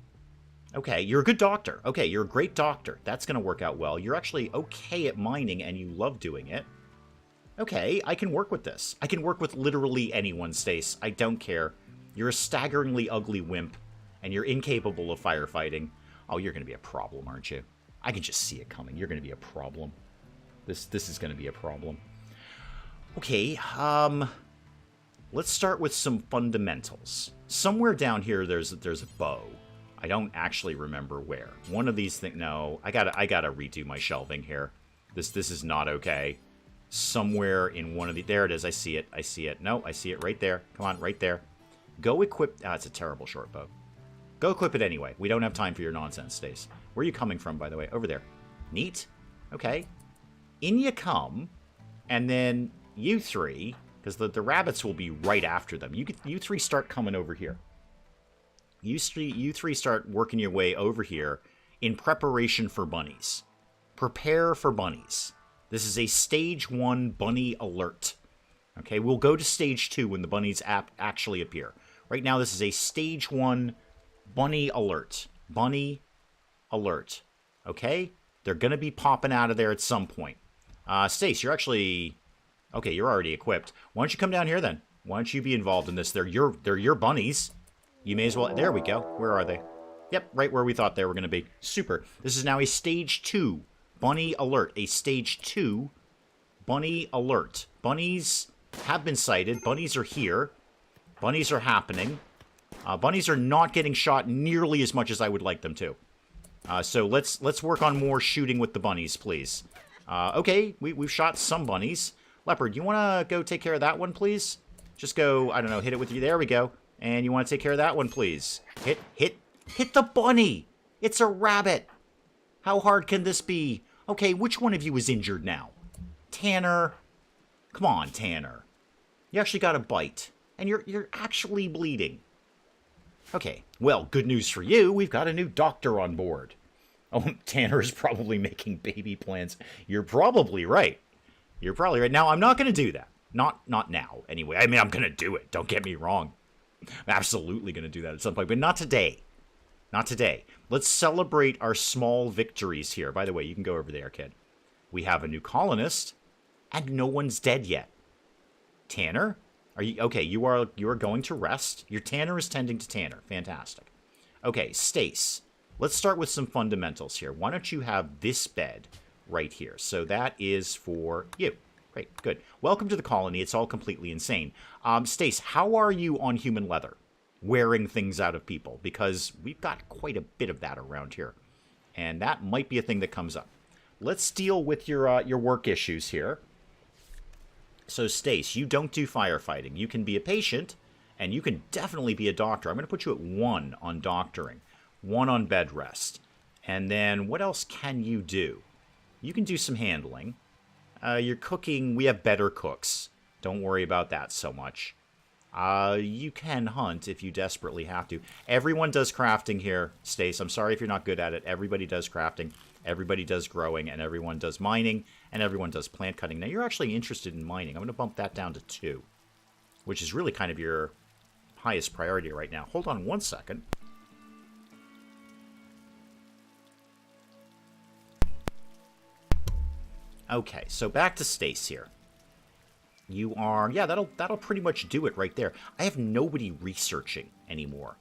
Okay, you're a good doctor. Okay, you're a great doctor. That's going to work out well. You're actually okay at mining and you love doing it. Okay, I can work with this. I can work with literally anyone, Stace. I don't care. You're a staggeringly ugly wimp and you're incapable of firefighting. Oh, you're going to be a problem, aren't you? I can just see it coming. You're going to be a problem. This is going to be a problem. Okay, let's start with some fundamentals. Somewhere down here there's a bow. I don't actually remember where. One of these things. No, I gotta redo my shelving here. This is not okay. Somewhere in one of the. There it is. I see it. I see it. No, I see it right there. Come on, right there. Go equip. Ah, it's a terrible short bow. Go equip it anyway. We don't have time for your nonsense, Stace. Where are you coming from, by the way? Over there. Neat. Okay. In you come, and then you 3, because the rabbits will be right after them. You 3 start coming over here. You three start working your way over here in preparation for bunnies. Prepare for bunnies. This is a stage 1 bunny alert. Okay, we'll go to stage 2 when the bunnies actually appear. Right now, this is a stage 1 bunny alert. Bunny alert. Okay? They're going to be popping out of there at some point. Stace, you're actually... Okay, you're already equipped. Why don't you come down here then? Why don't you be involved in this? They're your bunnies. You may as well... There we go. Where are they? Yep, right where we thought they were going to be. Super. This is now a stage 2 bunny alert. A stage 2 bunny alert. Bunnies have been sighted. Bunnies are here. Bunnies are happening. Bunnies are not getting shot nearly as much as I would like them to. So let's work on more shooting with the bunnies, please. Okay, we've shot some bunnies. Leopard, you want to go take care of that one, please? Just go, I don't know, hit it with you. There we go. And you want to take care of that one, please. Hit the bunny. It's a rabbit. How hard can this be? Okay, which one of you is injured now? Tanner. Come on, Tanner. You actually got a bite. And you're actually bleeding. Okay, well, good news for you. We've got a new doctor on board. Oh, Tanner is probably making baby plans. You're probably right. You're probably right. Now, I'm not going to do that. Not now, anyway. I mean, I'm going to do it. Don't get me wrong. I'm absolutely going to do that at some point, but not today. Not today. Let's celebrate our small victories here. By the way, you can go over there, kid. We have a new colonist, and no one's dead yet. Tanner? Are you okay? You are going to rest. Your Tanner is tending to Tanner. Fantastic. Okay, Stace. Let's start with some fundamentals here. Why don't you have this bed right here? So that is for you. Great, good. Welcome to the colony. It's all completely insane. Stace, how are you on human leather? Wearing things out of people? Because we've got quite a bit of that around here. And that might be a thing that comes up. Let's deal with your work issues here. So, Stace, you don't do firefighting. You can be a patient, and you can definitely be a doctor. I'm going to put you at 1 on doctoring, 1 on bed rest. And then what else can you do? You can do some handling. You're cooking. We have better cooks. Don't worry about that so much. You can hunt if you desperately have to. Everyone does crafting here, Stace. I'm sorry if you're not good at it. Everybody does crafting. Everybody does growing, and everyone does mining, and everyone does plant cutting. Now, you're actually interested in mining. I'm going to bump that down to 2, which is really kind of your highest priority right now. Hold on 1 second. Okay, so back to Stace here. You are, yeah, that'll pretty much do it right there. I have nobody researching anymore.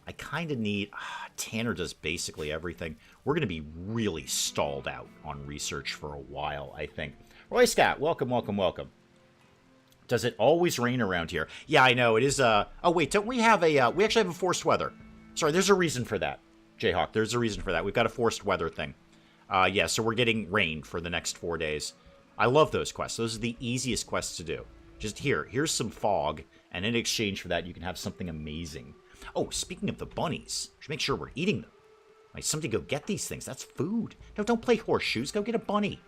I kind of need... Tanner does basically everything. We're going to be really stalled out on research for a while, I think. Roy Scott, welcome, welcome, welcome. Does it always rain around here? Yeah, I know. It is... Oh, wait, don't we have a... we actually have a forced weather. Sorry, there's a reason for that, Jayhawk. There's a reason for that. We've got a forced weather thing. Yeah, so we're getting rain for the next 4 days. I love those quests. Those are the easiest quests to do. Just here's some fog, and in exchange for that, you can have something amazing. Oh, speaking of the bunnies, we should make sure we're eating them. Like, somebody go get these things. That's food. No, don't play horseshoes. Go get a bunny.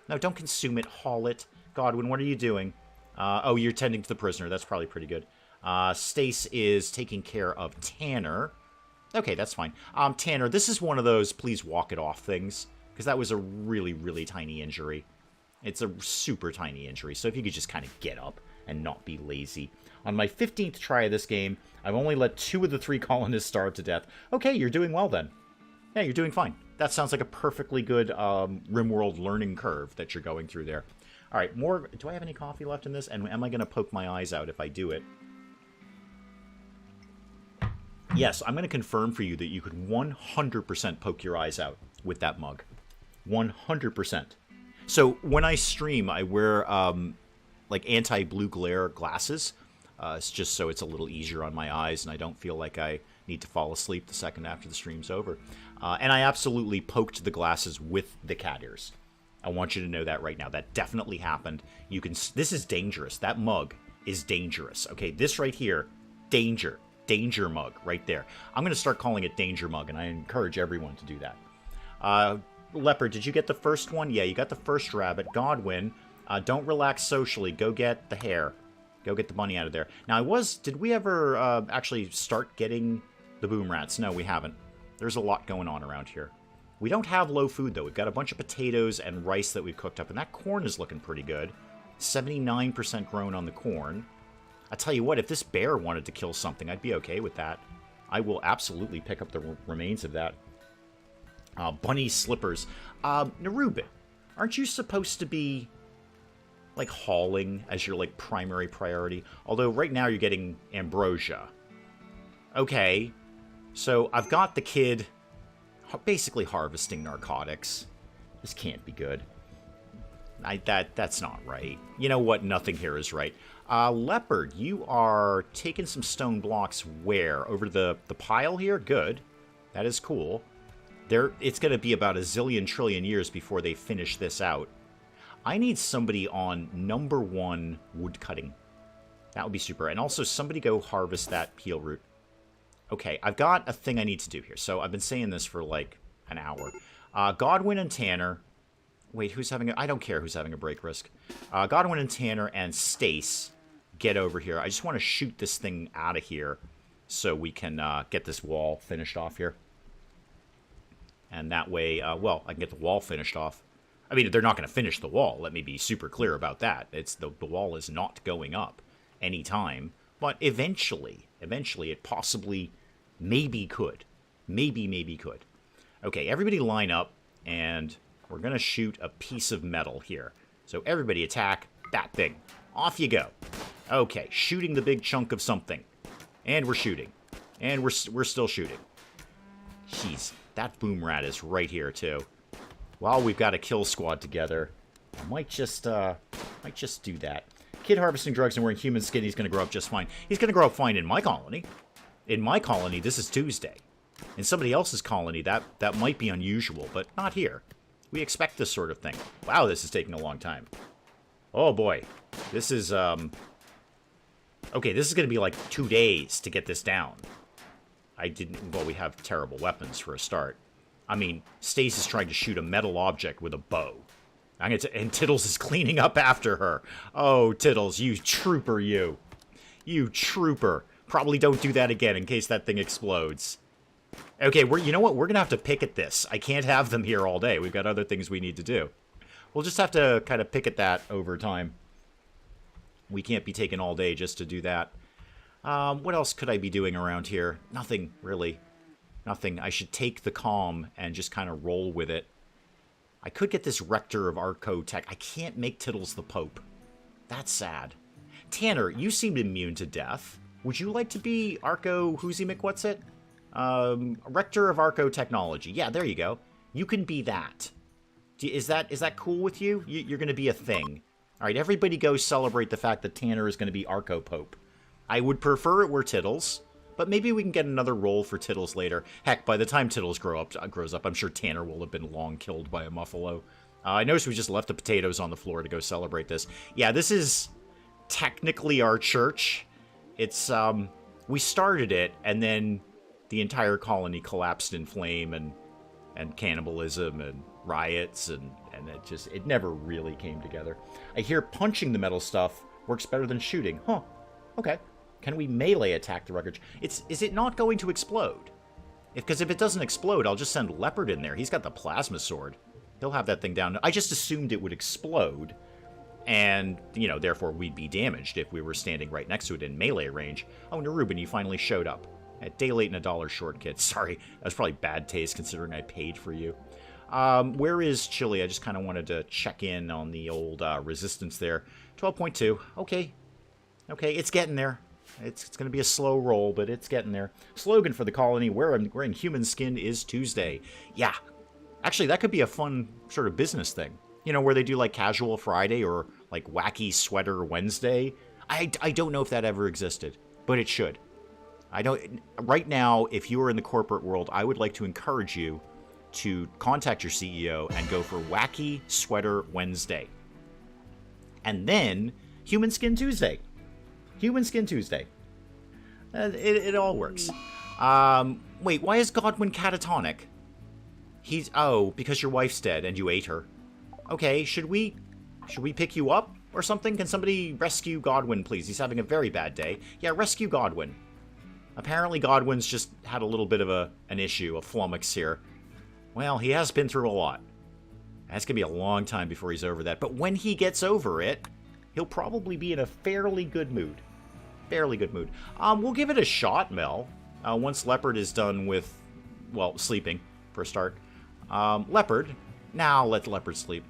No, don't consume it. Haul it. Godwin, what are you doing? Oh, you're tending to the prisoner. That's probably pretty good. Stace is taking care of Tanner. Okay, that's fine. Tanner, this is one of those please walk it off things, because that was a really, really tiny injury. It's a super tiny injury, so if you could just kind of get up and not be lazy. On my 15th try of this game, I've only let 2 of the 3 colonists starve to death. Okay, you're doing well then. Yeah, you're doing fine. That sounds like a perfectly good RimWorld learning curve that you're going through there. All right, more... Do I have any coffee left in this? And am I going to poke my eyes out if I do it? Yes, I'm going to confirm for you that you could 100% poke your eyes out with that mug. 100%. So when I stream, I wear like anti-blue glare glasses. It's just so it's a little easier on my eyes, and I don't feel like I need to fall asleep the second after the stream's over. And I absolutely poked the glasses with the cat ears. I want you to know that right now. That definitely happened. You can. This is dangerous. That mug is dangerous. Okay, this right here, danger. Danger mug right there. I'm going to start calling it Danger Mug, and I encourage everyone to do that. Leopard, did you get the first one? Yeah, you got the first rabbit. Godwin, don't relax socially. Go get the hare. Go get the bunny out of there. Now, did we ever actually start getting the boom rats? No, we haven't. There's a lot going on around here. We don't have low food, though. We've got a bunch of potatoes and rice that we've cooked up, and that corn is looking pretty good. 79% grown on the corn. I tell you what, if this bear wanted to kill something, I'd be okay with that. I will absolutely pick up the remains of that. Bunny slippers. Narubin, aren't you supposed to be, like, hauling as your, like, primary priority? Although right now you're getting ambrosia. Okay. So I've got the kid basically harvesting narcotics. This can't be good. That's not right. You know what? Nothing here is right. Leopard, you are taking some stone blocks where? Over the pile here? Good. That is cool. It's going to be about a zillion trillion years before they finish this out. I need somebody on number 1 wood cutting. That would be super. And also, somebody go harvest that heal root. Okay, I've got a thing I need to do here. So I've been saying this for like an hour. Godwin and Tanner. Wait, who's having a... I don't care who's having a break risk. Godwin and Tanner and Stace, get over here. I just want to shoot this thing out of here so we can get this wall finished off here. And that way, well, I can get the wall finished off. I mean, they're not going to finish the wall. Let me be super clear about that. It's the wall is not going up anytime. But eventually it possibly, maybe could. Maybe could. Okay, everybody line up, and we're going to shoot a piece of metal here. So everybody attack that thing. Off you go. Okay, shooting the big chunk of something. And we're shooting. And we're still shooting. Jeez, that boom rat is right here, too. While we've got a kill squad together, I might just do that. Kid harvesting drugs and wearing human skin, he's going to grow up just fine. He's going to grow up fine in my colony. In my colony, this is Tuesday. In somebody else's colony, that might be unusual, but not here. We expect this sort of thing. Wow, this is taking a long time. Oh, boy. This is, okay, this is going to be like 2 days to get this down. Well, we have terrible weapons for a start. I mean, Stace is trying to shoot a metal object with a bow. And Tittles is cleaning up after her. Oh, Tittles, you trooper, you. You trooper. Probably don't do that again in case that thing explodes. Okay, you know what? We're going to have to pick at this. I can't have them here all day. We've got other things we need to do. We'll just have to kind of pick at that over time. We can't be taking all day just to do that. What else could I be doing around here? Nothing, really. Nothing. I should take the calm and just kind of roll with it. I could get this Rector of Arco Tech. I can't make Tittles the Pope. That's sad. Tanner, you seemed immune to death. Would you like to be Arco Whoosy McWhat's-it? Rector of Arco Technology. Yeah, there you go. You can be that. Is that cool with you? You're going to be a thing. All right, everybody go celebrate the fact that Tanner is going to be Arco Pope. I would prefer it were Tittles, but maybe we can get another role for Tittles later. Heck, by the time Tittles grows up, I'm sure Tanner will have been long killed by a Muffalo. I noticed we just left the potatoes on the floor to go celebrate this. Yeah, this is technically our church. It's, we started it, and then the entire colony collapsed in flame, and cannibalism, and riots, and it never really came together. I hear punching the metal stuff works better than shooting. Huh. Okay. Can we melee attack the wreckage? Is it not going to explode? Because if it doesn't explode, I'll just send Leopard in there. He's got the plasma sword. He'll have that thing down. I just assumed it would explode, and, you know, therefore we'd be damaged if we were standing right next to it in melee range. Oh, Narubin, you finally showed up. A day late and a dollar short, kid. Sorry, that was probably bad taste considering I paid for you. Where is Chili? I just kind of wanted to check in on the old resistance there. 12.2. Okay. Okay, it's getting there. It's going to be a slow roll, but it's getting there. Slogan for the colony, wearing human skin is Tuesday. Yeah. Actually, that could be a fun sort of business thing. You know, where they do like Casual Friday or like Wacky Sweater Wednesday. I don't know if that ever existed, but it should. Right now, if you are in the corporate world, I would like to encourage you to contact your CEO and go for Wacky Sweater Wednesday. And then Human Skin Tuesday. Human Skin Tuesday. It all works. Wait, why is Godwin catatonic? Because your wife's dead and you ate her. Okay, should we pick you up or something? Can somebody rescue Godwin, please? He's having a very bad day. Yeah, rescue Godwin. Apparently Godwin's just had a little bit of an issue, a flummox here. Well, he has been through a lot. That's going to be a long time before he's over that. But when he gets over it, he'll probably be in a fairly good mood. Fairly good mood. We'll give it a shot, Mel. Once Leopard is done with, well, sleeping, for a start. Leopard. Now let Leopard sleep.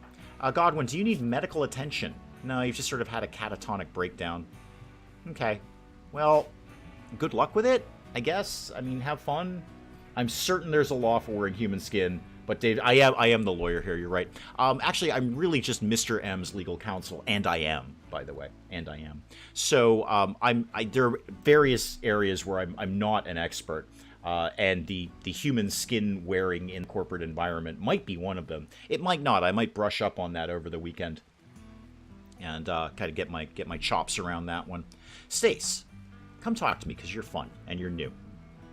Godwin, do you need medical attention? No, you've just sort of had a catatonic breakdown. Okay. Well, good luck with it, I guess. I mean, have fun. I'm certain there's a law for wearing human skin. But Dave, I am the lawyer here, you're right. Actually, I'm really just Mr. M's legal counsel, and I am, by the way, and I am. So there are various areas where I'm not an expert, and the human skin wearing in corporate environment might be one of them. It might not. I might brush up on that over the weekend, and kind of get my chops around that one. Stace, come talk to me because you're fun and you're new.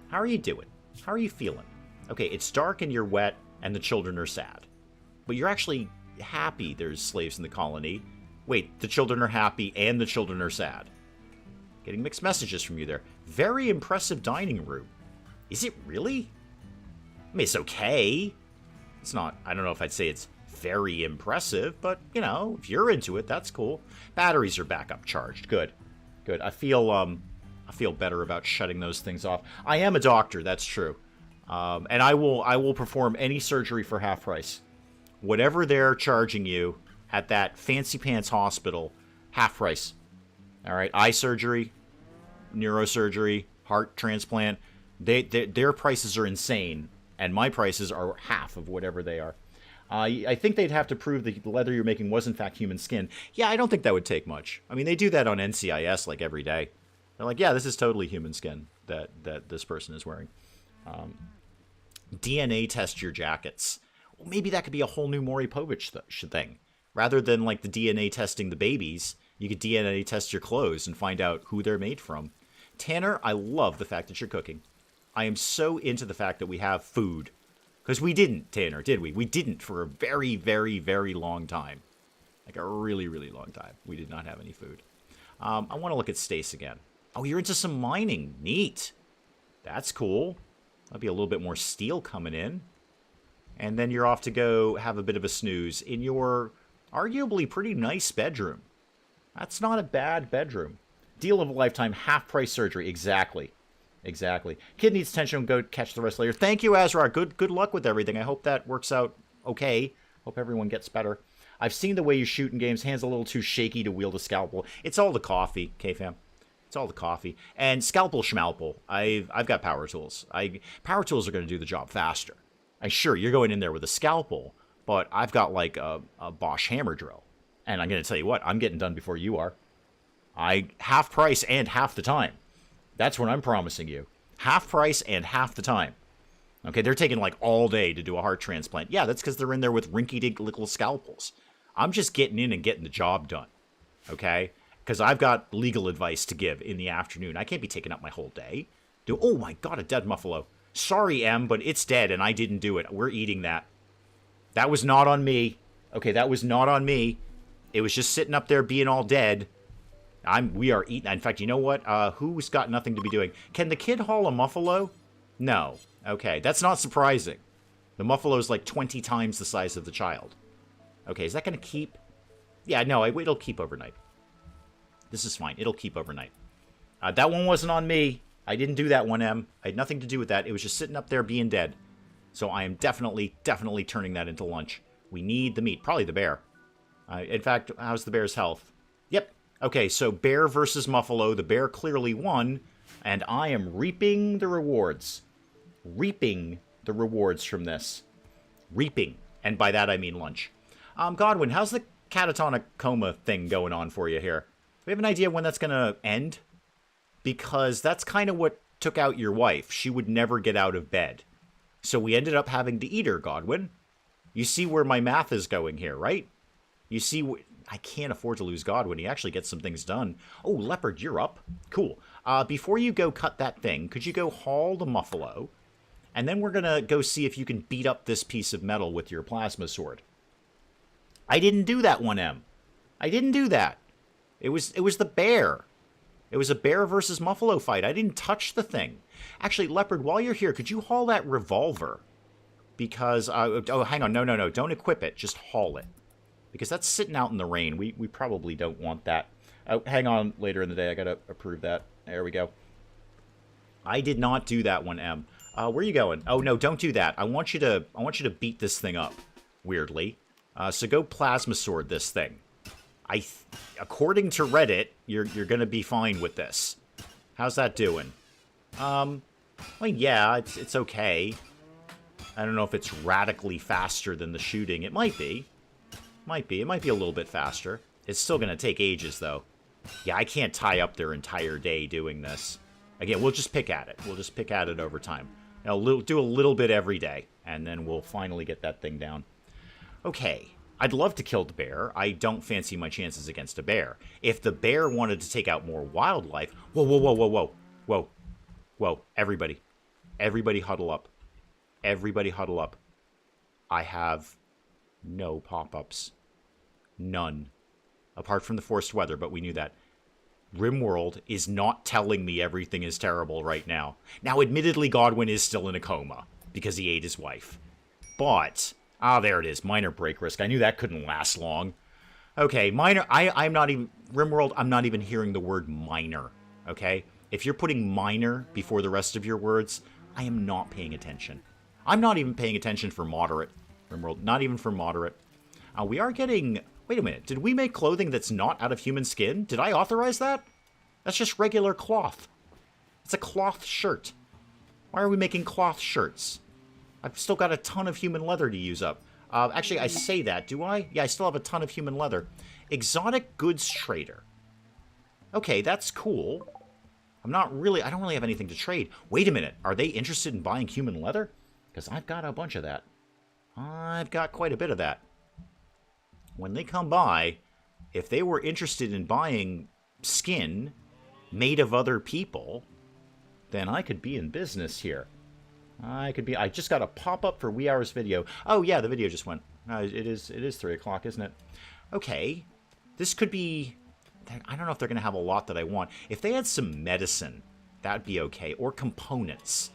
How are you doing? How are you feeling? Okay, it's dark and you're wet and the children are sad. But you're actually happy there's slaves in the colony. Wait, the children are happy and the children are sad. Getting mixed messages from you there. Very impressive dining room. Is it really? I mean, it's okay. It's not, I don't know if I'd say it's very impressive, but, you know, if you're into it, that's cool. Batteries are back up charged. Good. Good. I feel better about shutting those things off. I am a doctor, that's true. And I will perform any surgery for half price. Whatever they're charging you at that fancy pants hospital, half price. All right, eye surgery, neurosurgery, heart transplant, their prices are insane, and my prices are half of whatever they are. I think they'd have to prove that the leather you're making was in fact human skin. Yeah, I don't think that would take much. I mean, they do that on NCIS like every day. They're like, yeah, this is totally human skin that this person is wearing. DNA test your jackets. Well, maybe that could be a whole new Maury Povich thing. Rather than like the DNA testing the babies, you could DNA test your clothes and find out who they're made from. Tanner, I love the fact that you're cooking. I am so into the fact that we have food. Because we didn't, Tanner, did we? We didn't for a very, very, very long time. Like a really, really long time. We did not have any food. I want to look at Stace again. Oh, you're into some mining. Neat. That's cool. That'll be a little bit more steel coming in. And then you're off to go have a bit of a snooze in your arguably pretty nice bedroom. That's not a bad bedroom. Deal of a lifetime, half-price surgery. Exactly. Exactly. Kid needs attention. Go catch the rest later. Thank you, Azrar. Good luck with everything. I hope that works out okay. Hope everyone gets better. I've seen the way you shoot in games. Hands a little too shaky to wield a scalpel. It's all the coffee, K-Fam. It's all the coffee. And scalpel schmalpel. I've got power tools. Power tools are going to do the job faster. Sure, you're going in there with a scalpel, but I've got like a Bosch hammer drill. And I'm going to tell you what, I'm getting done before you are. Half price and half the time. That's what I'm promising you. Half price and half the time. Okay, they're taking like all day to do a heart transplant. Yeah, that's because they're in there with rinky-dink little scalpels. I'm just getting in and getting the job done. Okay? Because I've got legal advice to give in the afternoon. I can't be taking up my whole day. Oh my god, a dead muffalo. Sorry, Em, but it's dead and I didn't do it. We're eating that. That was not on me. Okay, that was not on me. It was just sitting up there being all dead. We are eating. In fact, you know what? Who's got nothing to be doing? Can the kid haul a muffalo? No. Okay, that's not surprising. The muffalo is like 20 times the size of the child. Okay, is that going to keep? Yeah, no, it'll keep overnight. This is fine. It'll keep overnight. That one wasn't on me. I didn't do that one, Em. I had nothing to do with that. It was just sitting up there being dead. So I am definitely turning that into lunch. We need the meat. Probably the bear. In fact, how's the bear's health? Yep. Okay, so bear versus muffalo. The bear clearly won, and I am reaping the rewards. Reaping the rewards from this. Reaping. And by that I mean lunch. Godwin, how's the catatonic coma thing going on for you here? Do we have an idea when that's going to end? Because that's kind of what took out your wife. She would never get out of bed. So we ended up having to eat her, Godwin. You see where my math is going here, right? You see, I can't afford to lose Godwin. He actually gets some things done. Oh, Leopard, you're up. Cool. Before you go cut that thing, could you go haul the muffalo? And then we're going to go see if you can beat up this piece of metal with your plasma sword. I didn't do that one, Em. I didn't do that. It was the bear. It was a bear versus muffalo fight. I didn't touch the thing. Actually, Leopard, while you're here, could you haul that revolver? Because, oh, hang on. No. Don't equip it. Just haul it. Because that's sitting out in the rain. We probably don't want that. Oh, hang on. Later in the day, I gotta approve that. There we go. I did not do that one, Em. Where are you going? Oh, no, don't do that. I want you to beat this thing up, weirdly. So go plasma sword this thing. According to Reddit, you're gonna be fine with this. How's that doing? Well, yeah, it's okay. I don't know if it's radically faster than the shooting. It might be. It might be a little bit faster. It's still gonna take ages, though. Yeah, I can't tie up their entire day doing this. Again, we'll just pick at it. We'll just pick at it over time. Do a little bit every day, and then we'll finally get that thing down. Okay. I'd love to kill the bear. I don't fancy my chances against a bear. If the bear wanted to take out more wildlife... Whoa, whoa, whoa, whoa, whoa. Whoa. Whoa. Everybody. Everybody huddle up. Everybody huddle up. I have no pop-ups. None. Apart from the forced weather, but we knew that. RimWorld is not telling me everything is terrible right now. Now, admittedly, Godwin is still in a coma because he ate his wife. But... Ah, there it is. Minor break risk. I knew that couldn't last long. Okay, minor... I'm not even... RimWorld, I'm not even hearing the word minor. Okay? If you're putting minor before the rest of your words, I am not paying attention. I'm not even paying attention for moderate. RimWorld, not even for moderate. We are getting... Wait a minute. Did we make clothing that's not out of human skin? Did I authorize that? That's just regular cloth. It's a cloth shirt. Why are we making cloth shirts? I've still got a ton of human leather to use up. Actually, I say that, do I? Yeah, I still have a ton of human leather. Exotic goods trader. Okay, that's cool. I don't really have anything to trade. Wait a minute. Are they interested in buying human leather? Because I've got a bunch of that. I've got quite a bit of that. When they come by, if they were interested in buying skin made of other people, then I could be in business here. I just got a pop-up for Wee Hours video. Oh, yeah, the video just went. It is 3 o'clock, isn't it? Okay. This could be... I don't know if they're going to have a lot that I want. If they had some medicine, that'd be okay. Or components.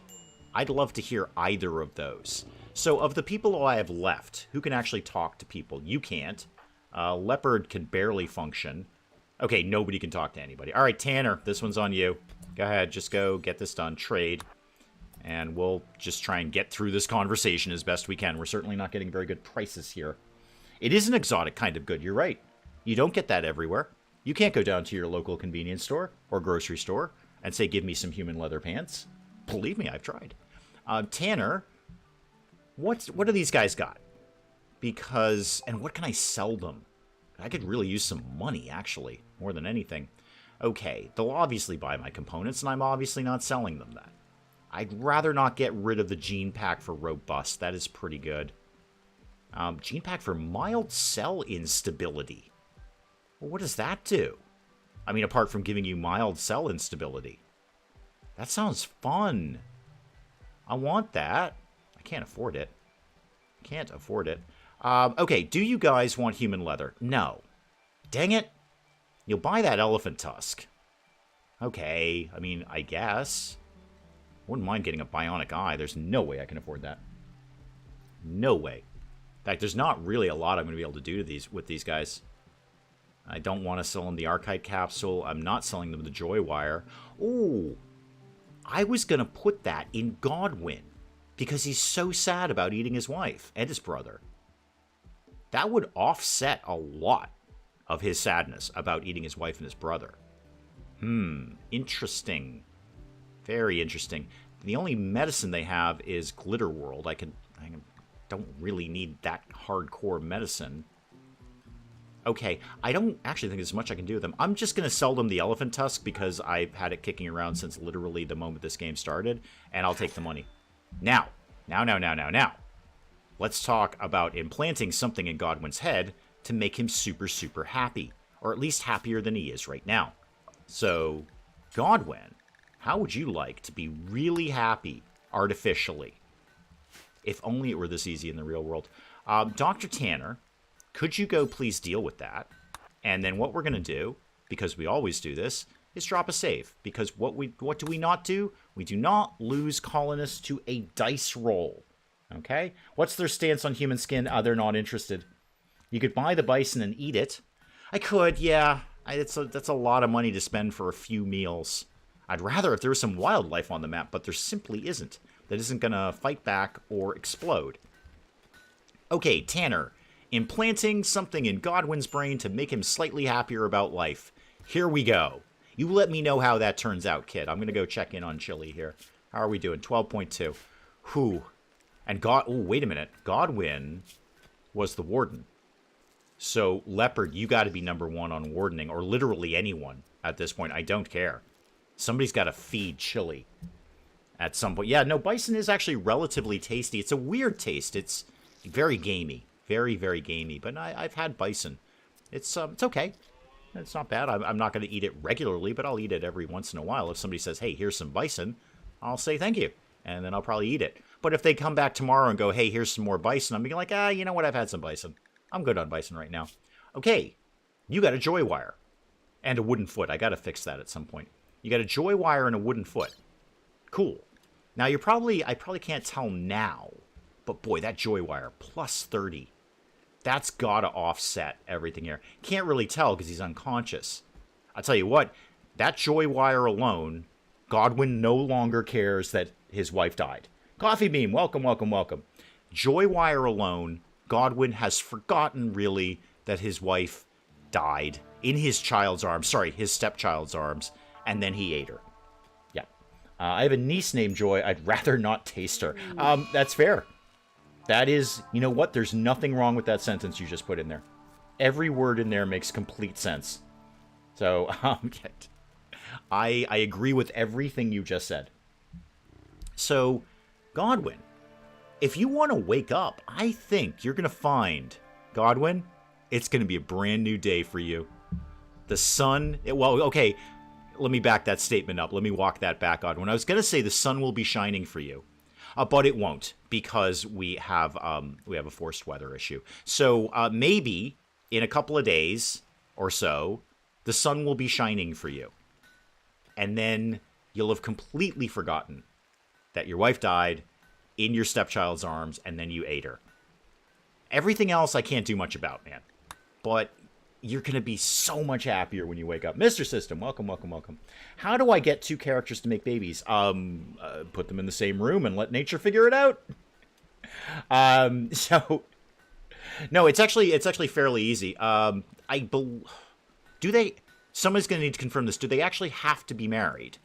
I'd love to hear either of those. So, of the people who I have left, who can actually talk to people? You can't. Leopard can barely function. Okay, nobody can talk to anybody. All right, Tanner, this one's on you. Go ahead, just go get this done. Trade. And we'll just try and get through this conversation as best we can. We're certainly not getting very good prices here. It is an exotic kind of good, you're right. You don't get that everywhere. You can't go down to your local convenience store or grocery store and say, give me some human leather pants. Believe me, I've tried. Tanner, what do these guys got? Because, and what can I sell them? I could really use some money, actually, more than anything. Okay, they'll obviously buy my components, and I'm obviously not selling them that. I'd rather not get rid of the gene pack for robust. That is pretty good. Gene pack for mild cell instability. Well, what does that do? I mean, apart from giving you mild cell instability. That sounds fun. I want that. I can't afford it. Can't afford it. Okay, do you guys want human leather? No. Dang it. You'll buy that elephant tusk. Okay, I mean, I guess. Wouldn't mind getting a bionic eye. There's no way I can afford that. No way. In fact, there's not really a lot I'm going to be able to do with these guys. I don't want to sell them the Archite capsule. I'm not selling them the Joy Wire. Ooh. I was going to put that in Godwin because he's so sad about eating his wife and his brother. That would offset a lot of his sadness about eating his wife and his brother. Interesting. Very interesting. The only medicine they have is Glitter World. I don't really need that hardcore medicine. Okay, I don't actually think there's much I can do with them. I'm just going to sell them the elephant tusk because I've had it kicking around since literally the moment this game started, and I'll take the money. Now. Let's talk about implanting something in Godwin's head to make him super, super happy. Or at least happier than he is right now. So, Godwin, how would you like to be really happy artificially? If only it were this easy in the real world. Dr. Tanner, could you go please deal with that? And then what we're going to do, because we always do this, is drop a save. Because what do we not do? We do not lose colonists to a dice roll. Okay? What's their stance on human skin? They're not interested. You could buy the bison and eat it. I could, yeah. That's a lot of money to spend for a few meals. I'd rather if there was some wildlife on the map, but there simply isn't. That isn't going to fight back or explode. Okay, Tanner. Implanting something in Godwin's brain to make him slightly happier about life. Here we go. You let me know how that turns out, kid. I'm going to go check in on Chili here. How are we doing? 12.2. Whew. And oh, wait a minute. Godwin was the warden. So, Leopard, you got to be #1 on wardening, or literally anyone at this point. I don't care. Somebody's got to feed Chili at some point. Yeah, no, bison is actually relatively tasty. It's a weird taste. It's very gamey. Very, very gamey. But I've had bison. It's okay. It's not bad. I'm not going to eat it regularly, but I'll eat it every once in a while. If somebody says, hey, here's some bison, I'll say thank you. And then I'll probably eat it. But if they come back tomorrow and go, hey, here's some more bison, I'm being like, you know what? I've had some bison. I'm good on bison right now. Okay, you got a joy wire and a wooden foot. I got to fix that at some point. You got a joy wire and a wooden foot. Cool. Now, I probably can't tell now, but boy, that joy wire, plus 30. That's got to offset everything here. Can't really tell because he's unconscious. I'll tell you what, that joy wire alone, Godwin no longer cares that his wife died. Coffee Beam, welcome, welcome, welcome. Joy wire alone, Godwin has forgotten really that his wife died in his child's arms. Sorry, his stepchild's arms. And then he ate her. Yeah. I have a niece named Joy. I'd rather not taste her. That's fair. That is, you know what? There's nothing wrong with that sentence you just put in there. Every word in there makes complete sense. So, I agree with everything you just said. So, Godwin, if you want to wake up, I think you're going to find, Godwin, it's going to be a brand new day for you. The sun, well, okay, let me back that statement up. Let me walk that back, Godwin. I was going to say the sun will be shining for you. But it won't, because we have a forced weather issue. So maybe in a couple of days or so, the sun will be shining for you. And then you'll have completely forgotten that your wife died in your stepchild's arms, and then you ate her. Everything else I can't do much about, man. But you're going to be so much happier when you wake up. Mr. System, welcome, welcome, welcome. How do I get two characters to make babies? Put them in the same room and let nature figure it out. So, no, it's actually fairly easy. Do they, somebody's going to need to confirm this. Do they actually have to be married?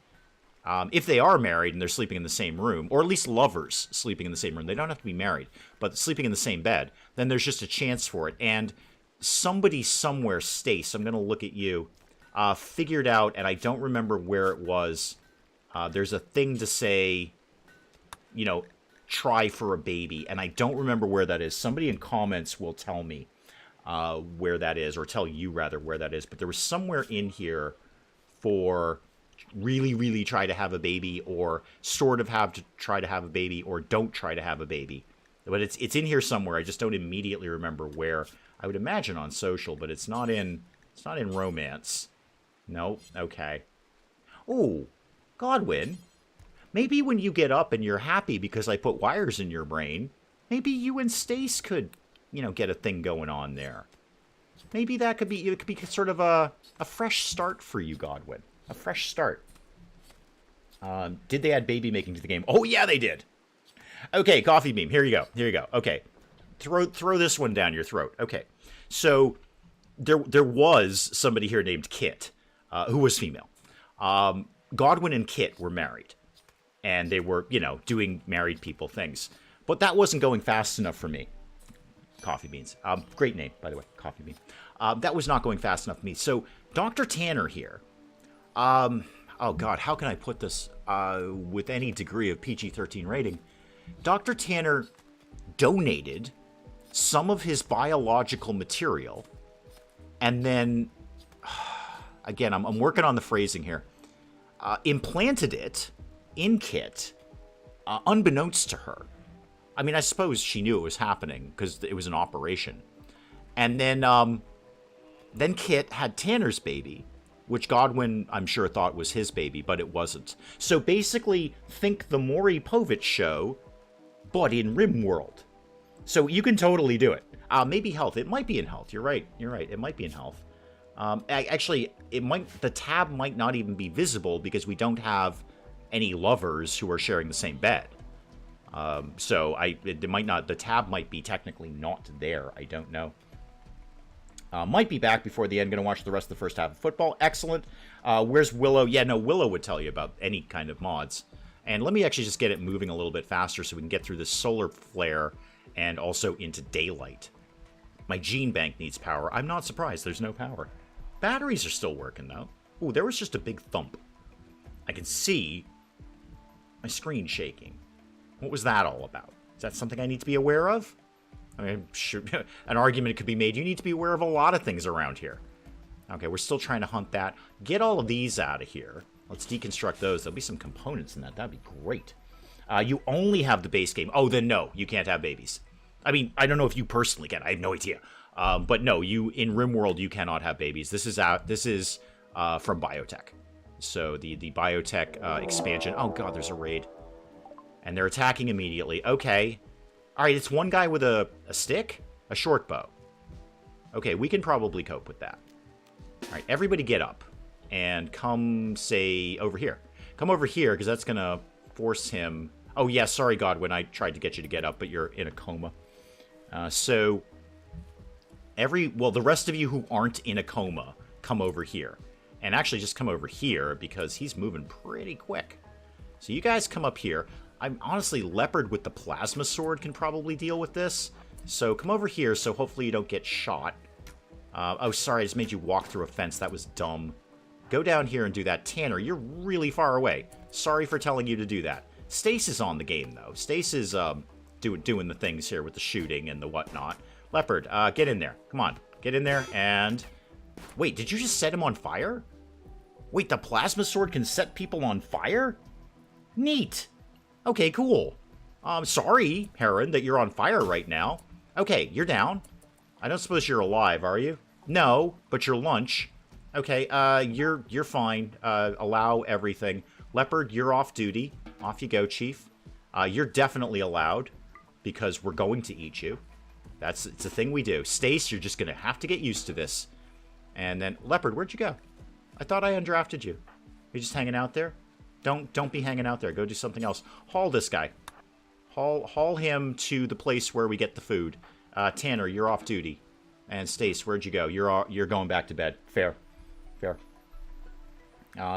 If they are married and they're sleeping in the same room, or at least lovers sleeping in the same room, they don't have to be married, but sleeping in the same bed, then there's just a chance for it. And somebody somewhere, Stace, I'm going to look at you, figured out, and I don't remember where it was, there's a thing to say, you know, try for a baby, and I don't remember where that is. Somebody in comments will tell me where that is, or tell you, rather, where that is. But there was somewhere in here for really, really try to have a baby, or sort of have to try to have a baby, or don't try to have a baby. But it's in here somewhere. I just don't immediately remember where. I would imagine on social, but it's not in romance. Nope. Okay. Oh, Godwin. Maybe when you get up and you're happy because I put wires in your brain, maybe you and Stace could, you know, get a thing going on there. Maybe that could be, it could be sort of a fresh start for you, Godwin. A fresh start. Did they add baby making to the game? Oh, yeah, they did. Okay, Coffee Beam. Here you go. Here you go. Okay. Throw this one down your throat. Okay. So there was somebody here named Kit, who was female. Godwin and Kit were married. And they were, you know, doing married people things. But that wasn't going fast enough for me. Coffee Beans. Great name, by the way. Coffee Bean. That was not going fast enough for me. So Dr. Tanner here. Oh, God. How can I put this with any degree of PG-13 rating? Dr. Tanner donated some of his biological material, and then, again, I'm working on the phrasing here, implanted it in Kit, unbeknownst to her. I mean, I suppose she knew it was happening, because it was an operation. And then Kit had Tanner's baby, which Godwin, I'm sure, thought was his baby, but it wasn't. So basically, think the Maury Povich show, but in RimWorld. So you can totally do it. Maybe health. It might be in health. You're right. You're right. It might be in health. Actually, the tab might not even be visible because we don't have any lovers who are sharing the same bed. So it might not. The tab might be technically not there. I don't know. Might be back before the end. Going to watch the rest of the first half of football. Excellent. Where's Willow? Yeah, no, Willow would tell you about any kind of mods. And let me actually just get it moving a little bit faster so we can get through this solar flare and also into daylight. My gene bank needs power. I'm not surprised there's no power. Batteries are still working, though. Ooh, there was just a big thump. I can see my screen shaking. What was that all about? Is that something I need to be aware of? I mean, sure, an argument could be made. You need to be aware of a lot of things around here. Okay, we're still trying to hunt that. Get all of these out of here. Let's deconstruct those. There'll be some components in that. That'd be great. You only have the base game. Oh, then no, you can't have babies. I mean, I don't know if you personally can. I have no idea. But no, you in RimWorld, you cannot have babies. This is out. This is from Biotech. So the Biotech expansion. Oh god, there's a raid, and they're attacking immediately. Okay. All right, it's one guy with a stick, a short bow. Okay, we can probably cope with that. All right, everybody get up and come, say, over here. Come over here, because that's going to force him... Oh, yeah, sorry, Godwin, I tried to get you to get up, but you're in a coma. So, the rest of you who aren't in a coma, come over here. And actually, just come over here, because he's moving pretty quick. So you guys come up here. I'm honestly, Leopard with the plasma sword can probably deal with this. So come over here, so hopefully you don't get shot. Oh, sorry, I just made you walk through a fence. That was dumb. Go down here and do that. Tanner, you're really far away. Sorry for telling you to do that. Stace is on the game, though. Stace is doing the things here with the shooting and the whatnot. Leopard, get in there. Come on, get in there and... Wait, did you just set him on fire? Wait, the plasma sword can set people on fire? Neat. Okay, cool. Sorry, Heron, that you're on fire right now. Okay, you're down. I don't suppose you're alive, are you? No, but you're lunch. Okay, you're fine. Allow everything. Leopard, you're off duty. Off you go, Chief. You're definitely allowed, because we're going to eat you. It's a thing we do. Stace, you're just gonna have to get used to this. And then, Leopard, where'd you go? I thought I undrafted you. You're just hanging out there? Don't be hanging out there. Go do something else. Haul this guy. Haul him to the place where we get the food. Tanner, you're off duty. And Stace, where'd you go? You're going back to bed. Fair.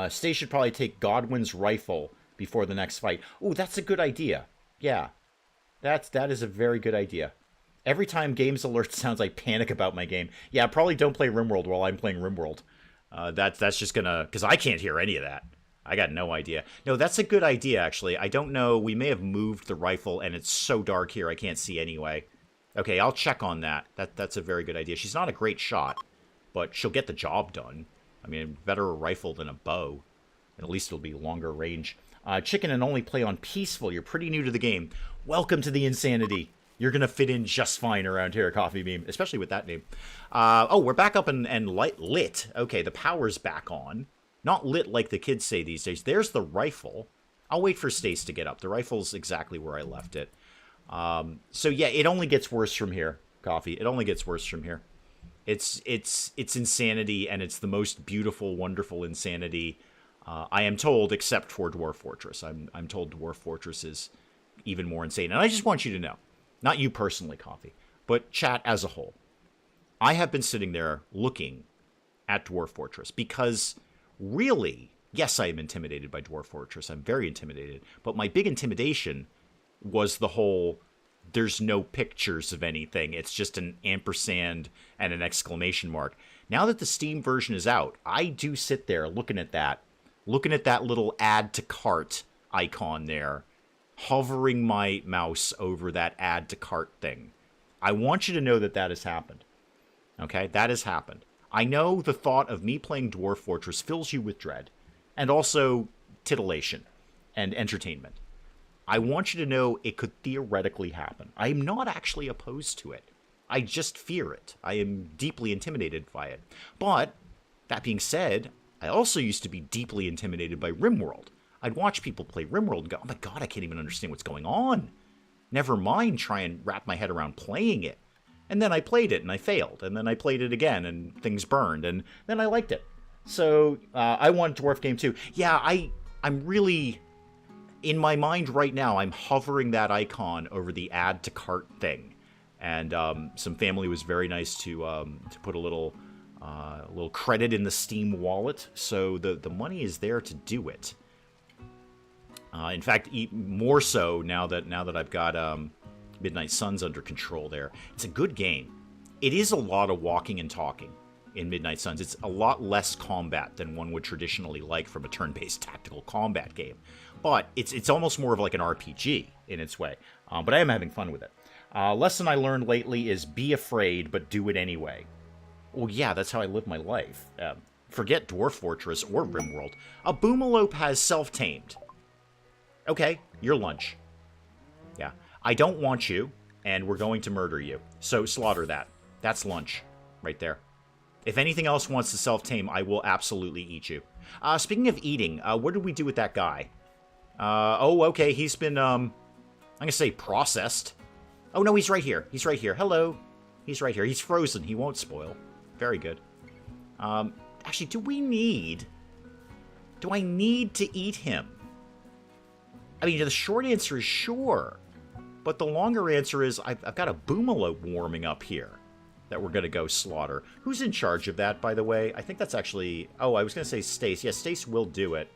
Stace should probably take Godwin's rifle before the next fight. Ooh, that's a good idea. Yeah. That is a very good idea. Every time Games Alert sounds like panic about my game. Yeah, probably don't play RimWorld while I'm playing RimWorld. That's just gonna... Because I can't hear any of that. I got no idea. No, that's a good idea, actually. I don't know. We may have moved the rifle, and it's so dark here I can't see anyway. Okay, I'll check on that. That's a very good idea. She's not a great shot, but she'll get the job done. I mean, better a rifle than a bow. And at least it'll be longer range. Chicken and only play on peaceful. You're pretty new to the game. Welcome to the insanity. You're going to fit in just fine around here, Coffee Beam, especially with that name. Oh, we're back up and lit. Okay, the power's back on. Not lit like the kids say these days. There's the rifle. I'll wait for Stace to get up. The rifle's exactly where I left it. So yeah, it only gets worse from here, Coffee. It only gets worse from here. It's insanity, and it's the most beautiful, wonderful insanity, I am told, except for Dwarf Fortress. I'm told Dwarf Fortress is even more insane. And I just want you to know, not you personally, Coffee, but chat as a whole. I have been sitting there looking at Dwarf Fortress because... Really, yes, I am intimidated by Dwarf Fortress. I'm very intimidated. But my big intimidation was the whole, there's no pictures of anything. It's just an ampersand and an exclamation mark. Now that the Steam version is out, I do sit there looking at that little add to cart icon there, hovering my mouse over that add to cart thing. I want you to know that has happened. Okay, that has happened. I know the thought of me playing Dwarf Fortress fills you with dread, and also titillation and entertainment. I want you to know it could theoretically happen. I am not actually opposed to it. I just fear it. I am deeply intimidated by it. But, that being said, I also used to be deeply intimidated by RimWorld. I'd watch people play RimWorld and go, oh my god, I can't even understand what's going on. Never mind try and wrap my head around playing it. And then I played it, and I failed. And then I played it again, and things burned. And then I liked it. So, I want Dwarf Game 2. Yeah, I'm really... In my mind right now, I'm hovering that icon over the add to cart thing. And some family was very nice to put a little credit in the Steam wallet. So the money is there to do it. In fact, more so now that I've got... Midnight Suns under control there. It's a good game. It is a lot of walking and talking in Midnight Suns. It's a lot less combat than one would traditionally like from a turn-based tactical combat game. But it's almost more of like an RPG in its way. But I am having fun with it. Lesson I learned lately is be afraid, but do it anyway. Well, yeah, that's how I live my life. Forget Dwarf Fortress or RimWorld. A boomalope has self-tamed. Okay, your lunch. Yeah. I don't want you, and we're going to murder you. So slaughter that. That's lunch. Right there. If anything else wants to self-tame, I will absolutely eat you. Speaking of eating, what did we do with that guy? Oh, okay, he's been, I'm gonna say processed. Oh, no, he's right here. He's right here. Hello. He's right here. He's frozen. He won't spoil. Very good. Actually, do I need to eat him? I mean, the short answer is sure. But the longer answer is I've got a boomalope warming up here that we're going to go slaughter. Who's in charge of that, by the way? I think that's actually... Oh, I was going to say Stace. Yeah, Stace will do it.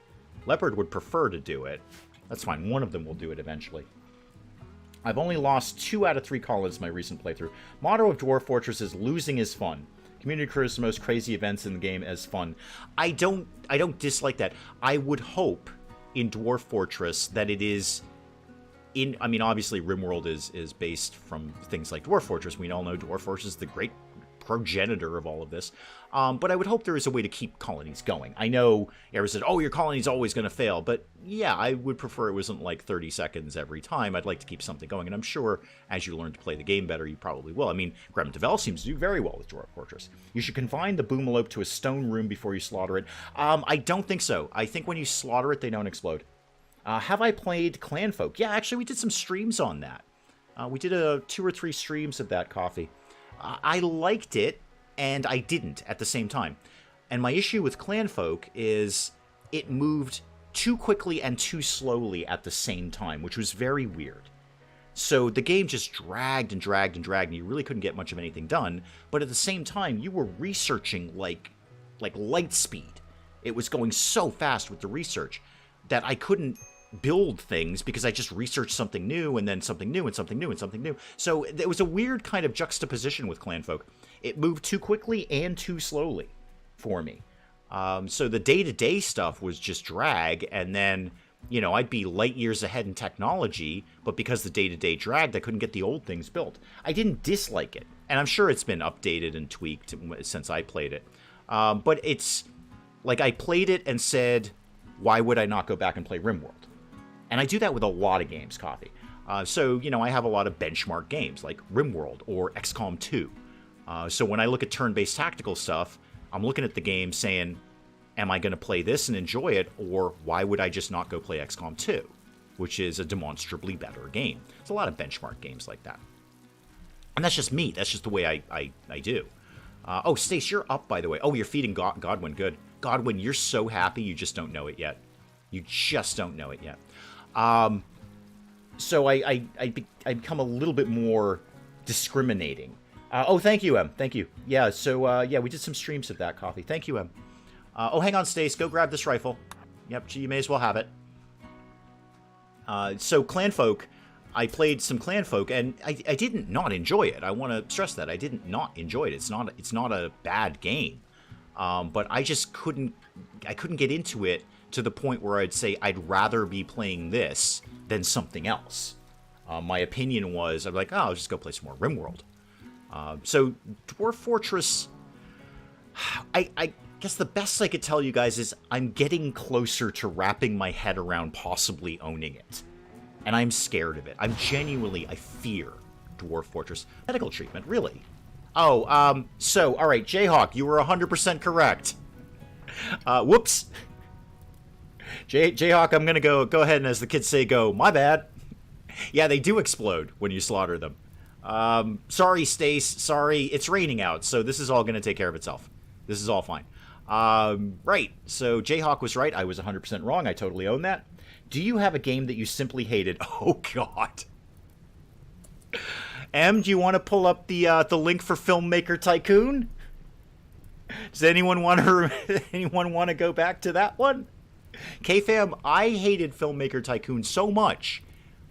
Leopard would prefer to do it. That's fine. One of them will do it eventually. I've only lost 2 out of 3 colonists in my recent playthrough. Motto of Dwarf Fortress is losing is fun. Community creates the most crazy events in the game as fun. I don't dislike that. I would hope in Dwarf Fortress that it is... I mean, obviously, RimWorld is based from things like Dwarf Fortress. We all know Dwarf Fortress is the great progenitor of all of this. But I would hope there is a way to keep colonies going. I know Era said, oh, your colony's always going to fail. But yeah, I would prefer it wasn't like 30 seconds every time. I'd like to keep something going. And I'm sure as you learn to play the game better, you probably will. I mean, Graham Devel seems to do very well with Dwarf Fortress. You should confine the boomalope to a stone room before you slaughter it. I don't think so. I think when you slaughter it, they don't explode. Have I played Clanfolk? Yeah, actually, we did some streams on that. We did 2 or 3 streams of that, Coffee. I liked it, and I didn't at the same time. And my issue with Clanfolk is it moved too quickly and too slowly at the same time, which was very weird. So the game just dragged and dragged and dragged, and you really couldn't get much of anything done. But at the same time, you were researching like light speed. It was going so fast with the research that I couldn't build things because I just researched something new and then something new and something new and something new. So it was a weird kind of juxtaposition with Clanfolk. It moved too quickly and too slowly for me. So the day-to-day stuff was just drag, and then, you know, I'd be light years ahead in technology, but because the day-to-day dragged, I couldn't get the old things built. I didn't dislike it, and I'm sure it's been updated and tweaked since I played it. But it's like I played it and said, why would I not go back and play RimWorld? And I do that with a lot of games, Coffee. So, you know, I have a lot of benchmark games like RimWorld or XCOM 2. So when I look at turn-based tactical stuff, I'm looking at the game saying, am I going to play this and enjoy it, or why would I just not go play XCOM 2, which is a demonstrably better game? There's a lot of benchmark games like that. And that's just me. That's just the way I do. Oh, Stace, you're up, by the way. Oh, you're feeding Godwin. Good. Godwin, you're so happy you just don't know it yet. You just don't know it yet. So I become a little bit more discriminating. Oh, thank you, Em. Thank you. Yeah, so, yeah, we did some streams of that, Coffee. Thank you, Em. Oh, hang on, Stace. Go grab this rifle. Yep, you may as well have it. So, Clanfolk, I played some Clanfolk, and I didn't not enjoy it. I want to stress that. I didn't not enjoy it. It's not a bad game. But I just couldn't get into it to the point where I'd say I'd rather be playing this than something else. My opinion was, I'd be like, oh, I'll just go play some more RimWorld. So Dwarf Fortress, I guess the best I could tell you guys is I'm getting closer to wrapping my head around possibly owning it. And I'm scared of it. I fear Dwarf Fortress. Medical treatment, really? Oh, so, all right, Jayhawk, you were 100% correct. Whoops. Jayhawk, I'm going to go ahead and, as the kids say, go, my bad. Yeah, they do explode when you slaughter them. Sorry, Stace. Sorry, it's raining out, so this is all going to take care of itself. This is all fine. Right, so Jayhawk was right. I was 100% wrong. I totally own that. Do you have a game that you simply hated? Oh, God. Em, do you want to pull up the link for Filmmaker Tycoon? Does anyone want to go back to that one? K-Fam, I hated Filmmaker Tycoon so much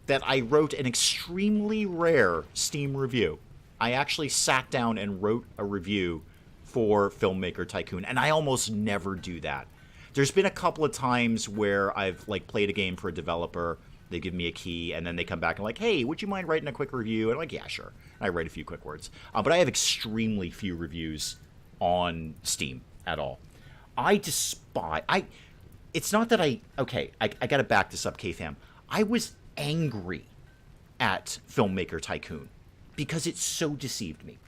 that I wrote an extremely rare Steam review. I actually sat down and wrote a review for Filmmaker Tycoon, and I almost never do that. There's been a couple of times where I've played a game for a developer They give me a key, and then they come back and like, hey, would you mind writing a quick review? And I'm like, yeah, sure. I write a few quick words. But I have extremely few reviews on Steam at all. I despise... It's not that I got to back this up, K-Fam. I was angry at Filmmaker Tycoon because it so deceived me.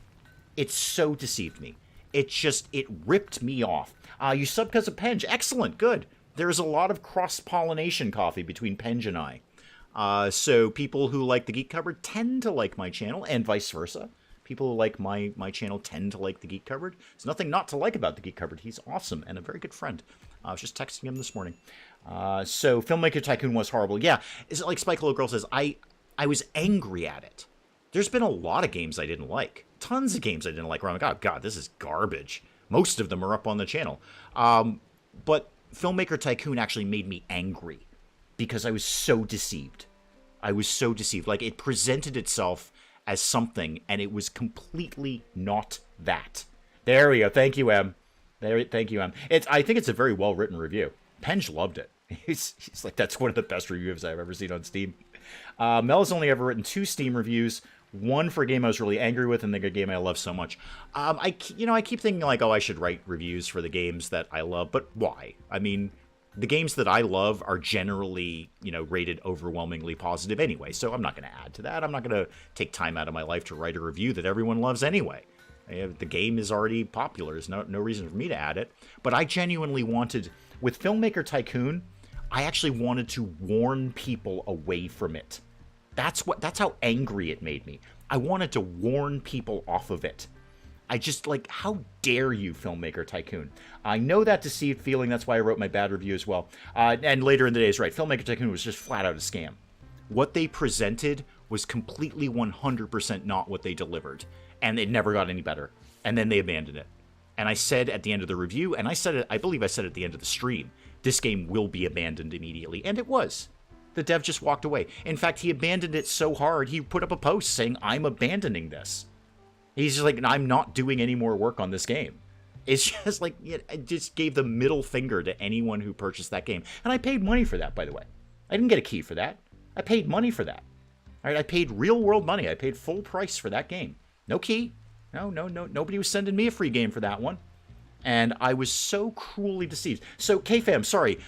It so deceived me. It ripped me off. You sub because of Penge. Excellent, good. There's a lot of cross-pollination, Coffee, between Penge and I. So people who like the Geek Cupboard tend to like my channel, and vice versa. People who like my channel tend to like the Geek Cupboard. There's nothing not to like about the Geek Cupboard. He's awesome and a very good friend. I was just texting him this morning. So Filmmaker Tycoon was horrible. Yeah, is it like Spike Little Girl says, I was angry at it. There's been a lot of games I didn't like. Tons of games I didn't like where I'm like, oh, God, this is garbage. Most of them are up on the channel. But Filmmaker Tycoon actually made me angry because I was so deceived. I was so deceived. Like, it presented itself as something, and it was completely not that. There we go. Thank you, Em. Thank you, Em. I think it's a very well-written review. Penge loved it. He's like, that's one of the best reviews I've ever seen on Steam. Mel has only ever written 2 Steam reviews. One for a game I was really angry with, and the game I love so much. I keep thinking like, oh, I should write reviews for the games that I love, but why? I mean, the games that I love are generally, rated overwhelmingly positive anyway, so I'm not going to add to that. I'm not going to take time out of my life to write a review that everyone loves anyway. The game is already popular. There's no reason for me to add it. But I genuinely wanted, with Filmmaker Tycoon, I actually wanted to warn people away from it. That's how angry it made me. I wanted to warn people off of it. I just, like, how dare you, Filmmaker Tycoon? I know that deceived feeling, that's why I wrote my bad review as well. And later in the day is right, Filmmaker Tycoon was just flat out a scam. What they presented was completely 100% not what they delivered. And it never got any better. And then they abandoned it. And I said at the end of the review, and I believe I said at the end of the stream, this game will be abandoned immediately. And it was. The dev just walked away. In fact, he abandoned it so hard, he put up a post saying, I'm abandoning this. He's just like, I'm not doing any more work on this game. It's just like, it just gave the middle finger to anyone who purchased that game. And I paid money for that, by the way. I didn't get a key for that. I paid money for that. All right, I paid real world money. I paid full price for that game. No key. No. Nobody was sending me a free game for that one. And I was so cruelly deceived. So, K-Fam, sorry.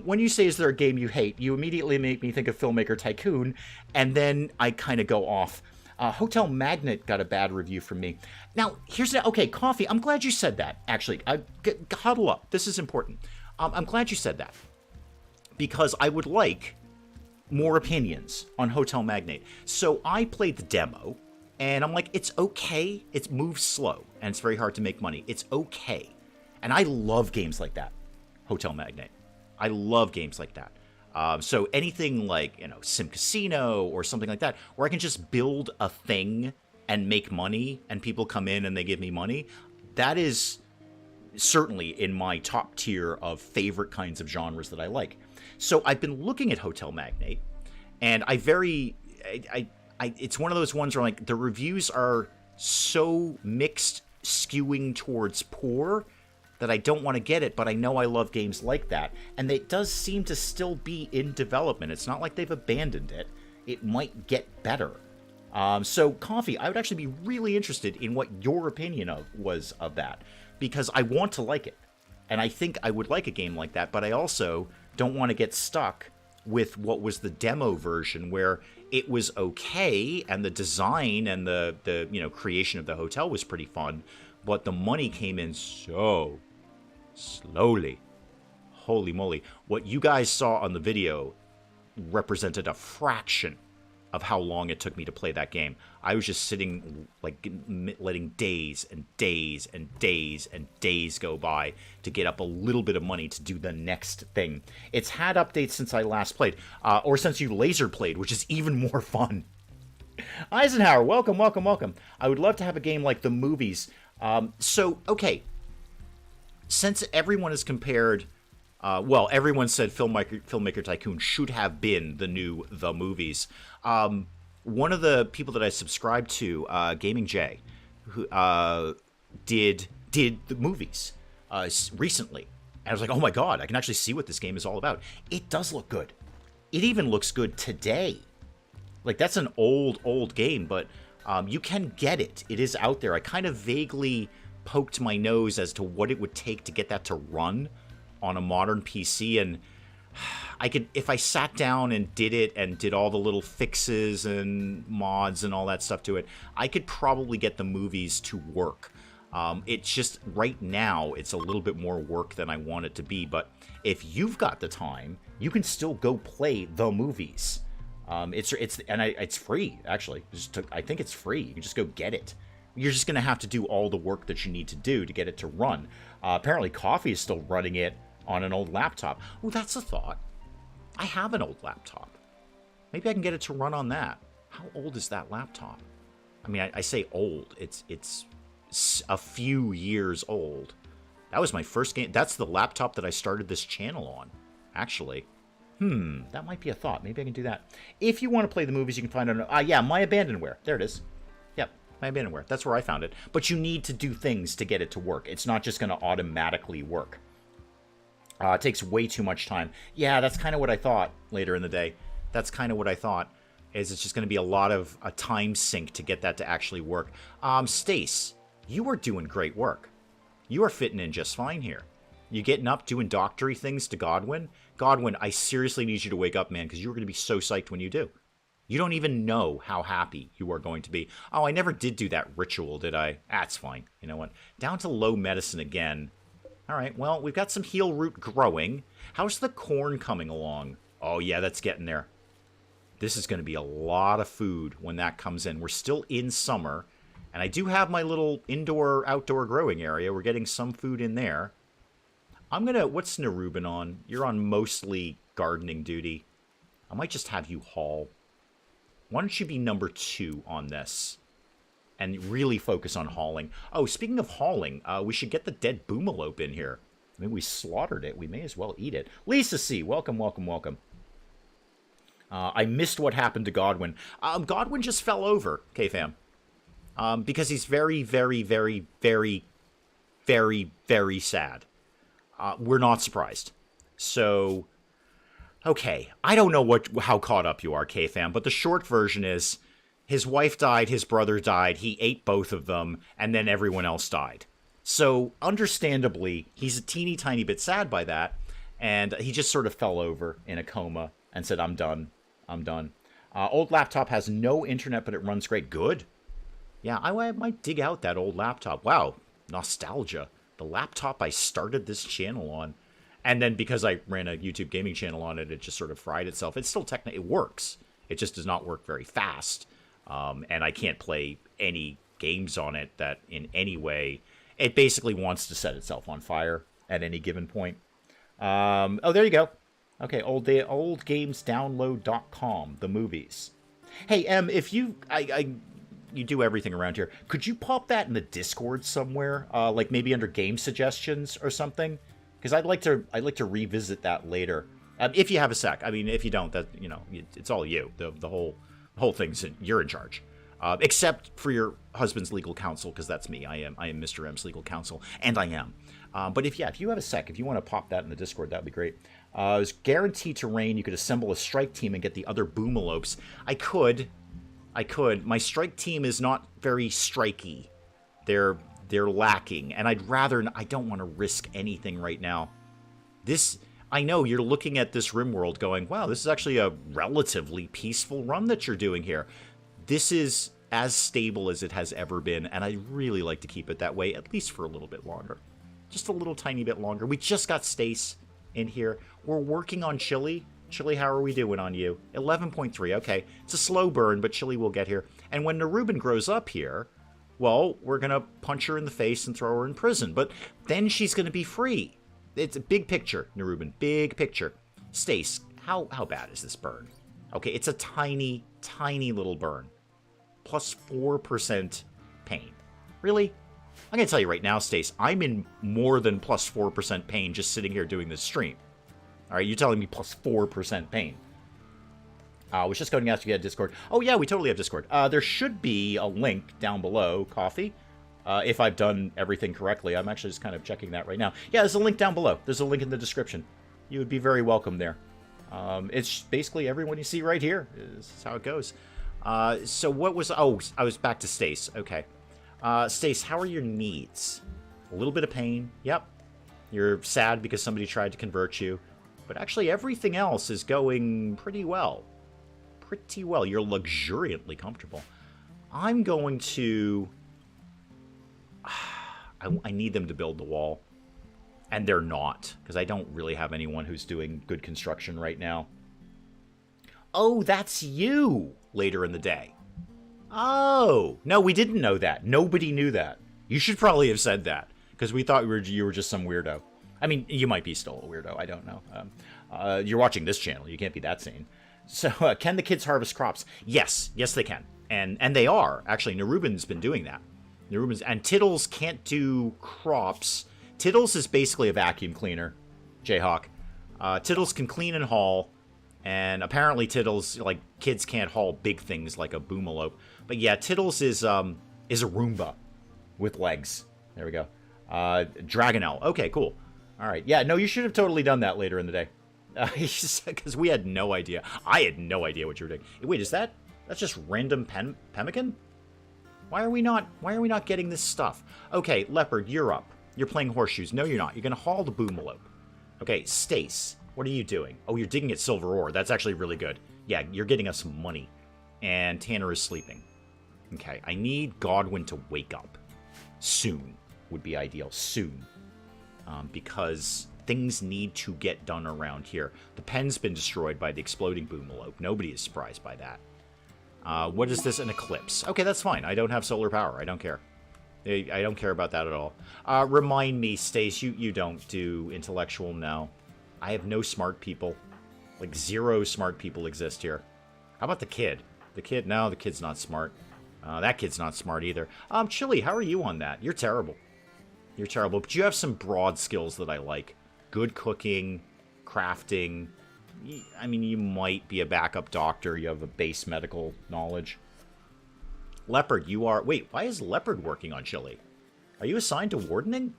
When you say, is there a game you hate, you immediately make me think of Filmmaker Tycoon, and then I kind of go off. Hotel Magnet got a bad review from me. Now, okay, Coffee, I'm glad you said that, actually. Huddle up. This is important. I'm glad you said that. Because I would like more opinions on Hotel Magnate. So I played the demo, and I'm like, it's okay. It moves slow, and it's very hard to make money. It's okay. And I love games like that, Hotel Magnate. I love games like that. So anything like, Sim Casino or something like that, where I can just build a thing and make money, and people come in and they give me money, that is certainly in my top tier of favorite kinds of genres that I like. So I've been looking at Hotel Magnate, and it's one of those ones where like the reviews are so mixed, skewing towards poor, that I don't want to get it, but I know I love games like that. And it does seem to still be in development. It's not like they've abandoned it. It might get better. So, Coffee, I would actually be really interested in what your opinion was of that, because I want to like it. And I think I would like a game like that, but I also don't want to get stuck with what was the demo version, where it was okay, and the design and the creation of the hotel was pretty fun, but the money came in so slowly. Holy moly. What you guys saw on the video represented a fraction of how long it took me to play that game. I was just sitting, like, letting days and days and days and days go by to get up a little bit of money to do the next thing. It's had updates since I last played, or since you laser played, which is even more fun. Eisenhower, welcome, welcome, welcome. I would love to have a game like the movies. So, okay. Since everyone has compared... everyone said Filmmaker Tycoon should have been the new The Movies. One of the people that I subscribed to, Gaming J, who did the movies recently. And I was like, oh my god, I can actually see what this game is all about. It does look good. It even looks good today. Like, that's an old game, but you can get it. It is out there. I kind of vaguely poked my nose as to what it would take to get that to run on a modern PC, and I could, if I sat down and did it and did all the little fixes and mods and all that stuff to it, I could probably get the movies to work. It's just, right now, it's a little bit more work than I want it to be, but if you've got the time, you can still go play the movies. It's free, actually. I think it's free. You can just go get it. You're just going to have to do all the work that you need to do to get it to run. Apparently, Coffee is still running it on an old laptop. Oh, that's a thought. I have an old laptop. Maybe I can get it to run on that. How old is that laptop? I mean, I say old. It's a few years old. That was my first game. That's the laptop that I started this channel on, actually. That might be a thought. Maybe I can do that. If you want to play the movies, you can find it on... yeah, My Abandonware. There it is. Yep, My Abandonware. That's where I found it. But you need to do things to get it to work. It's not just going to automatically work. It takes way too much time. Yeah, that's kind of what I thought later in the day. That's kind of what I thought. Is it's just going to be a lot of a time sink to get that to actually work. Stace, you are doing great work. You are fitting in just fine here. You getting up, doing doctory things to Godwin? Godwin, I seriously need you to wake up, man, because you're going to be so psyched when you do. You don't even know how happy you are going to be. Oh, I never did do that ritual, did I? That's fine. You know what? Down to low medicine again. All right, well, we've got some heal root growing. How's the corn coming along? Oh, yeah, that's getting there. This is going to be a lot of food when that comes in. We're still in summer, and I do have my little indoor-outdoor growing area. We're getting some food in there. I'm going to... What's Nerubin on? You're on mostly gardening duty. I might just have you haul. Why don't you be number 2 on this? And really focus on hauling. Oh, speaking of hauling, we should get the dead boomalope in here. I mean, we slaughtered it. We may as well eat it. Lisa C., welcome, welcome, welcome. I missed what happened to Godwin. Godwin just fell over, K-Fam. Because he's very, very, very, very, very, very sad. We're not surprised. So, okay. I don't know how caught up you are, K-Fam, but the short version is... His wife died, his brother died, he ate both of them, and then everyone else died. So, understandably, he's a teeny tiny bit sad by that, and he just sort of fell over in a coma and said, I'm done. I'm done. Old laptop has no internet, but it runs great. Good. Yeah, I might dig out that old laptop. Wow, nostalgia. The laptop I started this channel on. And then because I ran a YouTube gaming channel on it, it just sort of fried itself. It's still it works. It just does not work very fast. And I can't play any games on it that in any way... It basically wants to set itself on fire at any given point. Oh, there you go. Okay, oldgamesdownload.com, the movies. Hey, if you... you do everything around here. Could you pop that in the Discord somewhere? Like maybe under game suggestions or something? Because I'd like to revisit that later. If you have a sec. I mean, if you don't, that it's all you. The whole thing's you're in charge. Except for your husband's legal counsel, because that's me. I am Mr. M's legal counsel, and I am. But if you have a sec, if you want to pop that in the Discord, that'd be great. It was guaranteed to rain. You could assemble a strike team and get the other boomalopes. I could. My strike team is not very striky. They're lacking, and I don't want to risk anything right now. I know you're looking at this RimWorld going, wow, this is actually a relatively peaceful run that you're doing here. This is as stable as it has ever been, and I'd really like to keep it that way, at least for a little bit longer. Just a little tiny bit longer. We just got Stace in here. We're working on Chili. Chili, how are we doing on you? 11.3, okay. It's a slow burn, but Chili will get here. And when Nerubin grows up here, well, we're going to punch her in the face and throw her in prison. But then she's going to be free. It's a big picture, Nerubin. Big picture. Stace, how bad is this burn? Okay, it's a tiny, tiny little burn. Plus 4% pain. Really? I'm going to tell you right now, Stace, I'm in more than plus 4% pain just sitting here doing this stream. All right, you're telling me plus 4% pain. I was just going to ask if you had Discord. Oh, yeah, we totally have Discord. There should be a link down below, Coffee, if I've done everything correctly. I'm actually just kind of checking that right now. Yeah, there's a link down below. There's a link in the description. You would be very welcome there. It's basically everyone you see right here. This is how it goes. So what was... Oh, I was back to Stace. Okay. Stace, how are your needs? A little bit of pain. Yep. You're sad because somebody tried to convert you. But actually, everything else is going pretty well. Pretty well. You're luxuriantly comfortable. I'm going to... I need them to build the wall. And they're not, because I don't really have anyone who's doing good construction right now. Oh, that's you! Later in the day. Oh! No, we didn't know that. Nobody knew that. You should probably have said that, because we thought you were just some weirdo. I mean, you might be still a weirdo. I don't know. You're watching this channel. You can't be that sane. So, can the kids harvest crops? Yes. Yes, they can. And they are. Actually, Nerubin's been doing that. And Tittles can't do crops. Tittles is basically a vacuum cleaner, Jayhawk. Tittles can clean and haul, and apparently Tittles, like, kids can't haul big things like a boomalope. But yeah, Tittles is a Roomba with legs. There we go. Dragonelle. Okay, cool. All right. Yeah, no, you should have totally done that later in the day. Because we had no idea. I had no idea what you were doing. Wait, that's just random pemmican? Why are we not getting this stuff? Okay, Leopard, you're up. You're playing horseshoes. No, you're not. You're going to haul the boomalope. Okay, Stace, what are you doing? Oh, you're digging at silver ore. That's actually really good. Yeah, you're getting us some money. And Tanner is sleeping. Okay, I need Godwin to wake up. Soon would be ideal. Soon. Because things need to get done around here. The pen's been destroyed by the exploding boomalope. Nobody is surprised by that. What is this? An eclipse. Okay, that's fine. I don't have solar power. I don't care. I don't care about that at all. Remind me, Stace, you don't do intellectual? No. I have no smart people. Like, 0 smart people exist here. How about the kid? The kid? No, the kid's not smart. That kid's not smart either. Chili, how are you on that? You're terrible. You're terrible. But you have some broad skills that I like. Good cooking, crafting. I mean, you might be a backup doctor. You have a base medical knowledge. Leopard, you are... Wait, why is Leopard working on Chili? Are you assigned to wardening?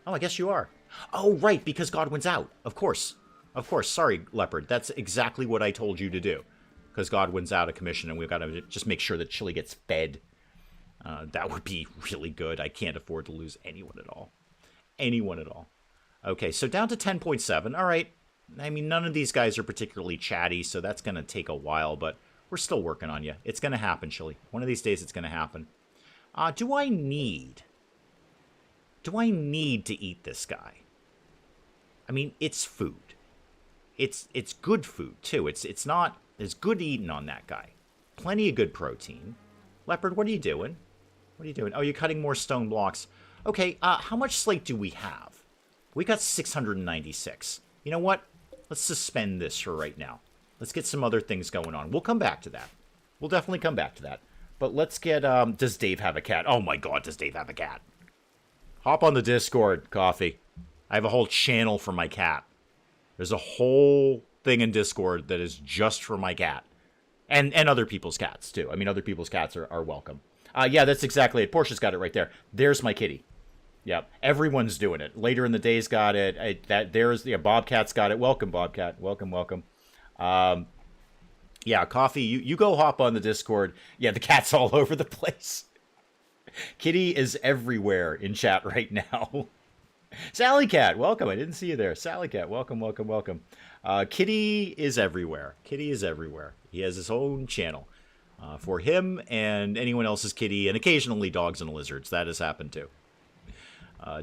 Oh, I guess you are. Oh, right, because Godwin's out. Of course. Of course. Sorry, Leopard. That's exactly what I told you to do. Because Godwin's out of commission, and we've got to just make sure that Chili gets fed. That would be really good. I can't afford to lose anyone at all. Anyone at all. Okay, so down to 10.7. All right. I mean, none of these guys are particularly chatty, so that's going to take a while, but... We're still working on you. It's going to happen, Chili. One of these days it's going to happen. Do I need to eat this guy? I mean, it's food. It's good food, too. It's not... There's good eating on that guy. Plenty of good protein. Leopard, what are you doing? What are you doing? Oh, you're cutting more stone blocks. Okay, how much slate do we have? We got 696. You know what? Let's suspend this for right now. Let's get some other things going on. We'll come back to that. We'll definitely come back to that. But let's get, does Dave have a cat? Oh my god, does Dave have a cat? Hop on the Discord, Coffee. I have a whole channel for my cat. There's a whole thing in Discord that is just for my cat. And other people's cats, too. I mean, other people's cats are welcome. Yeah, that's exactly it. Portia's got it right there. There's my kitty. Yep, everyone's doing it. Later in the Day's got it. Bobcat's got it. Welcome, Bobcat. Welcome, welcome. Yeah, Coffee, you go hop on the Discord. Yeah, the cat's all over the place. Kitty is everywhere in chat right now. Sally Cat, welcome. I didn't see you there. Sally Cat, welcome, welcome, welcome. Kitty is everywhere. Kitty is everywhere. He has his own channel for him and anyone else's kitty, and occasionally dogs and lizards. That has happened too.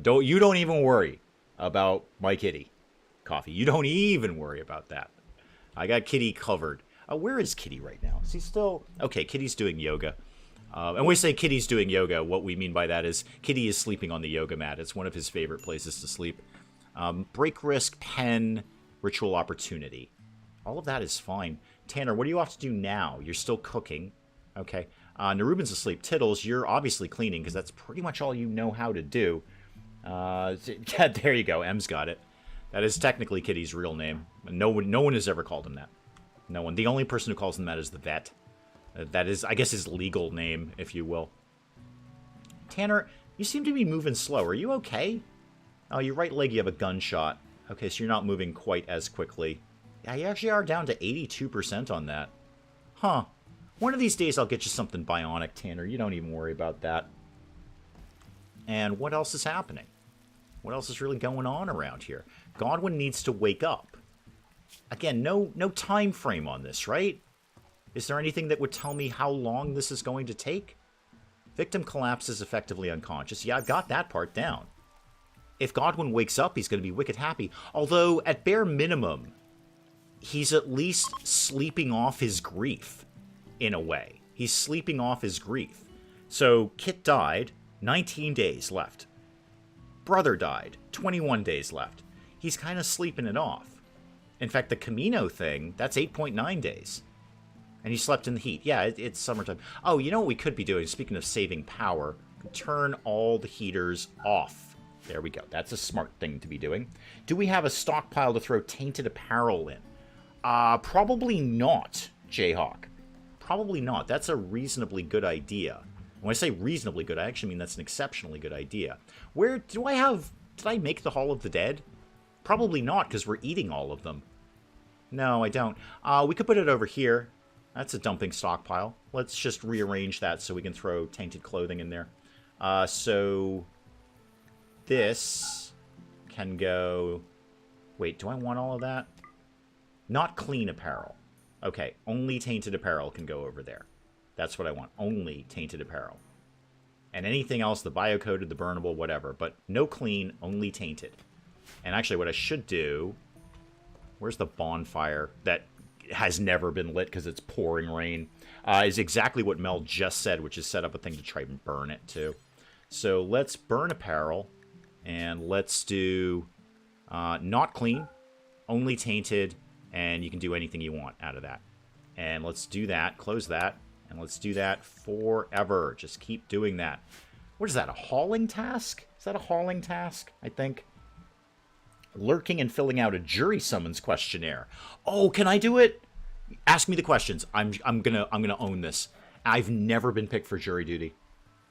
Don't even worry about my kitty, Coffee. You don't even worry about that. I got Kitty covered. Where is Kitty right now? Is he still... Okay, Kitty's doing yoga. And when we say Kitty's doing yoga, what we mean by that is Kitty is sleeping on the yoga mat. It's one of his favorite places to sleep. Break risk, pen, ritual opportunity. All of that is fine. Tanner, what do you have to do now? You're still cooking. Okay. Nerubin's asleep. Tittles, you're obviously cleaning because that's pretty much all you know how to do. Yeah, there you go. M's got it. That is technically Kitty's real name. No one has ever called him that. No one. The only person who calls him that is the vet. That is, I guess, his legal name, if you will. Tanner, you seem to be moving slow. Are you okay? Oh, your right leg, you have a gunshot. Okay, so you're not moving quite as quickly. Yeah, you actually are down to 82% on that. Huh. One of these days I'll get you something bionic, Tanner. You don't even worry about that. And what else is happening? What else is really going on around here? Godwin needs to wake up. Again, no time frame on this, right? Is there anything that would tell me how long this is going to take? Victim collapses effectively unconscious. Yeah, I've got that part down. If Godwin wakes up, he's going to be wicked happy. Although, at bare minimum, he's at least sleeping off his grief, in a way. He's sleeping off his grief. So, Kit died, 19 days left. Brother died, 21 days left. He's kind of sleeping it off. In fact, the Camino thing, that's 8.9 days. And he slept in the heat. Yeah, it's summertime. Oh, you know what we could be doing? Speaking of saving power, turn all the heaters off. There we go. That's a smart thing to be doing. Do we have a stockpile to throw tainted apparel in? Probably not, Jayhawk. Probably not. That's a reasonably good idea. When I say reasonably good, I actually mean that's an exceptionally good idea. Where do I have... Did I make the Hall of the Dead? Probably not, because we're eating all of them. No, I don't. We could put it over here. That's a dumping stockpile. Let's just rearrange that so we can throw tainted clothing in there. So this can go... Wait, do I want all of that? Not clean apparel. Okay, only tainted apparel can go over there. That's what I want. Only tainted apparel. And anything else, the biocoded, the burnable, whatever. But no clean, only tainted. And actually what I should do... Where's the bonfire that has never been lit because it's pouring rain? Is exactly what Mel just said, which is set up a thing to try and burn it too. So let's burn apparel. And let's do not clean, only tainted, and you can do anything you want out of that. And let's do that, close that, and let's do that forever. Just keep doing that. What is that, a hauling task? Is that a hauling task, I think? Lurking and filling out a jury summons questionnaire. Oh, can I do it? Ask me the questions. I'm gonna own this. I've never been picked for jury duty.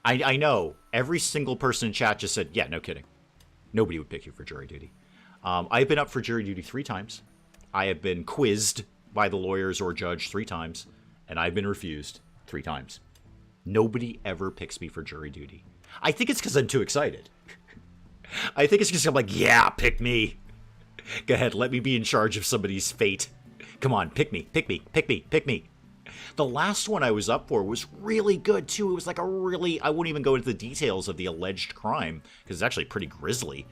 I know. Every single person in chat just said, yeah, no kidding. Nobody would pick you for jury duty. I've been up for jury duty 3 times. I have been quizzed by the lawyers or judge 3 times. And I've been refused 3 times. Nobody ever picks me for jury duty. I think it's because I'm too excited. I think it's because I'm like, yeah, pick me. Go ahead, let me be in charge of somebody's fate. Come on, pick me, pick me, pick me, pick me. The last one I was up for was really good, too. It was like a really... I won't even go into the details of the alleged crime, because it's actually pretty grisly.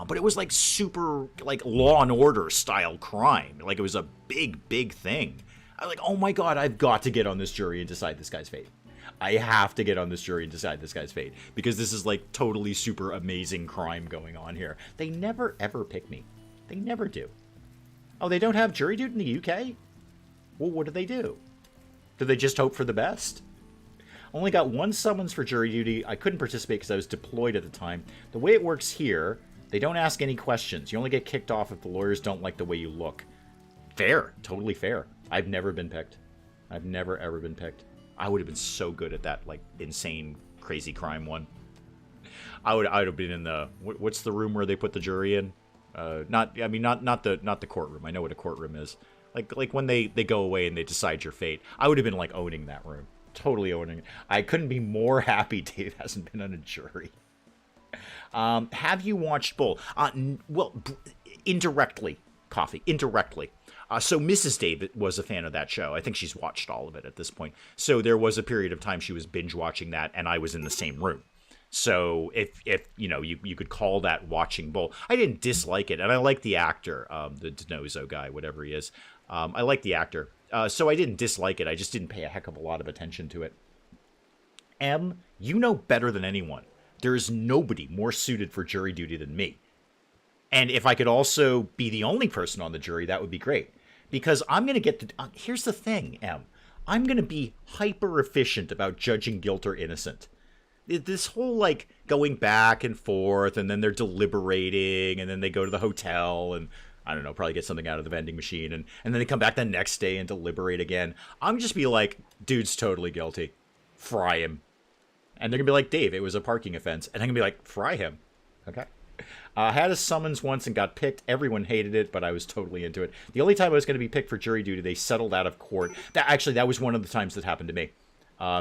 But it was like super, like, Law and Order style crime. Like, it was a big, big thing. I was like, oh my god, I've got to get on this jury and decide this guy's fate. I have to get on this jury and decide this guy's fate. Because this is, like, totally super amazing crime going on here. They never, ever pick me. They never do. Oh, they don't have jury duty in the UK? Well, what do they do? Do they just hope for the best? Only got 1 summons for jury duty. I couldn't participate because I was deployed at the time. The way it works here, they don't ask any questions. You only get kicked off if the lawyers don't like the way you look. Fair. Totally fair. I've never been picked. I've never, ever been picked. I would have been so good at that, like, insane, crazy crime one. I would have been in the... What's the room where they put the jury in? Not the courtroom. I know what a courtroom is. Like when they go away and they decide your fate. I would have been, like, owning that room. Totally owning it. I couldn't be more happy Dave hasn't been on a jury. Have you watched Bull? Well, indirectly, Coffee. Indirectly. So Mrs. Dave was a fan of that show. I think she's watched all of it at this point. So there was a period of time she was binge watching that, and I was in the same room. So if you know, you could call that watching Bull. I didn't dislike it, and I like the actor, the Denozo guy, whatever he is. I like the actor. So I didn't dislike it. I just didn't pay a heck of a lot of attention to it. M, you know better than anyone. There is nobody more suited for jury duty than me. And if I could also be the only person on the jury, that would be great. Because I'm going to get the... here's the thing, M. I'm going to be hyper efficient about judging guilt or innocent. This whole, like, going back and forth, and then they're deliberating, and then they go to the hotel, and, I don't know, probably get something out of the vending machine, and then they come back the next day and deliberate again. I'm just be like, dude's totally guilty. Fry him. And they're going to be like, Dave, it was a parking offense. And I'm going to be like, fry him. Okay. I had a summons once and got picked. Everyone hated it, but I was totally into it. The only time I was going to be picked for jury duty, they settled out of court. That was one of the times that happened to me.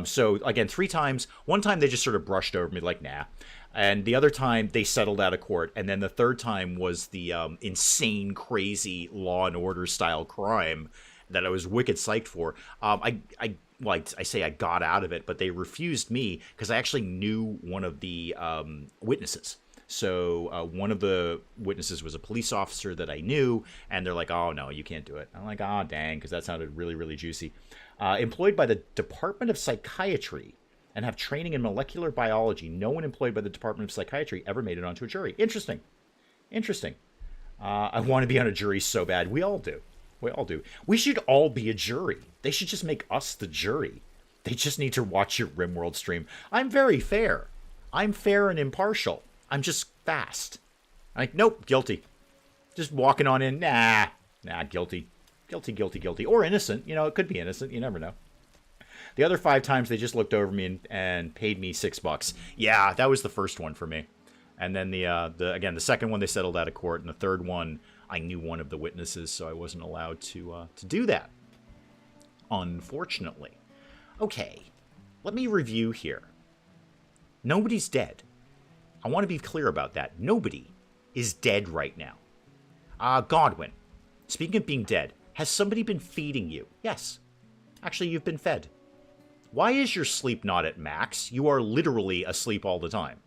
So, again, 3 times. One time they just sort of brushed over me like, nah. And the other time they settled out of court. And then the third time was the insane, crazy Law and Order style crime that I was wicked psyched for. I say I got out of it, but they refused me because I actually knew one of the witnesses. So one of the witnesses was a police officer that I knew, and they're like, oh, no, you can't do it. I'm like, oh, dang, because that sounded really, really juicy. Employed by the Department of Psychiatry and have training in molecular biology. No one employed by the Department of Psychiatry ever made it onto a jury. Interesting. I want to be on a jury so bad. We all do. We should all be a jury. They should just make us the jury. They just need to watch your RimWorld stream. I'm very fair. I'm fair and impartial. I'm just fast. I'm like, nope, guilty. Just walking on in. Nah, guilty. Guilty. Or innocent. You know, it could be innocent. You never know. The other 5 times, they just looked over me and paid me $6. Yeah, that was the first one for me. And then the second one, they settled out of court. And the third one, I knew one of the witnesses, so I wasn't allowed to do that. Unfortunately. Okay, let me review here. Nobody's dead. I want to be clear about that. Nobody is dead right now. Godwin, speaking of being dead, has somebody been feeding you? Yes. Actually, you've been fed. Why is your sleep not at max? You are literally asleep all the time.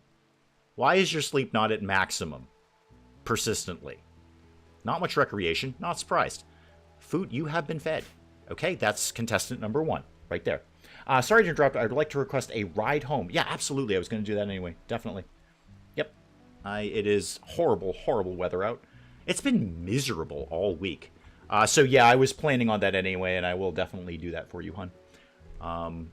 Why is your sleep not at maximum? Persistently. Not much recreation. Not surprised. Food, you have been fed. Okay, that's contestant number 1. Right there. Sorry to interrupt. I'd like to request a ride home. Yeah, absolutely. I was going to do that anyway. Definitely. Yep. It is horrible, horrible weather out. It's been miserable all week. So yeah, I was planning on that anyway, and I will definitely do that for you, hon.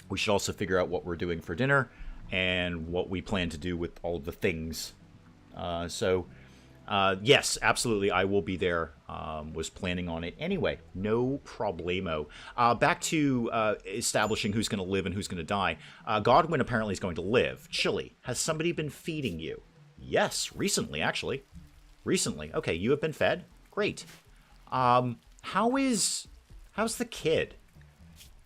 We should also figure out what we're doing for dinner and what we plan to do with all the things. Yes, absolutely, I will be there. Was planning on it anyway. No problemo. Back to establishing who's going to live and who's going to die. Godwin apparently is going to live. Chili, has somebody been feeding you? Yes, recently, actually. Recently. Okay, you have been fed? Great. How's the kid?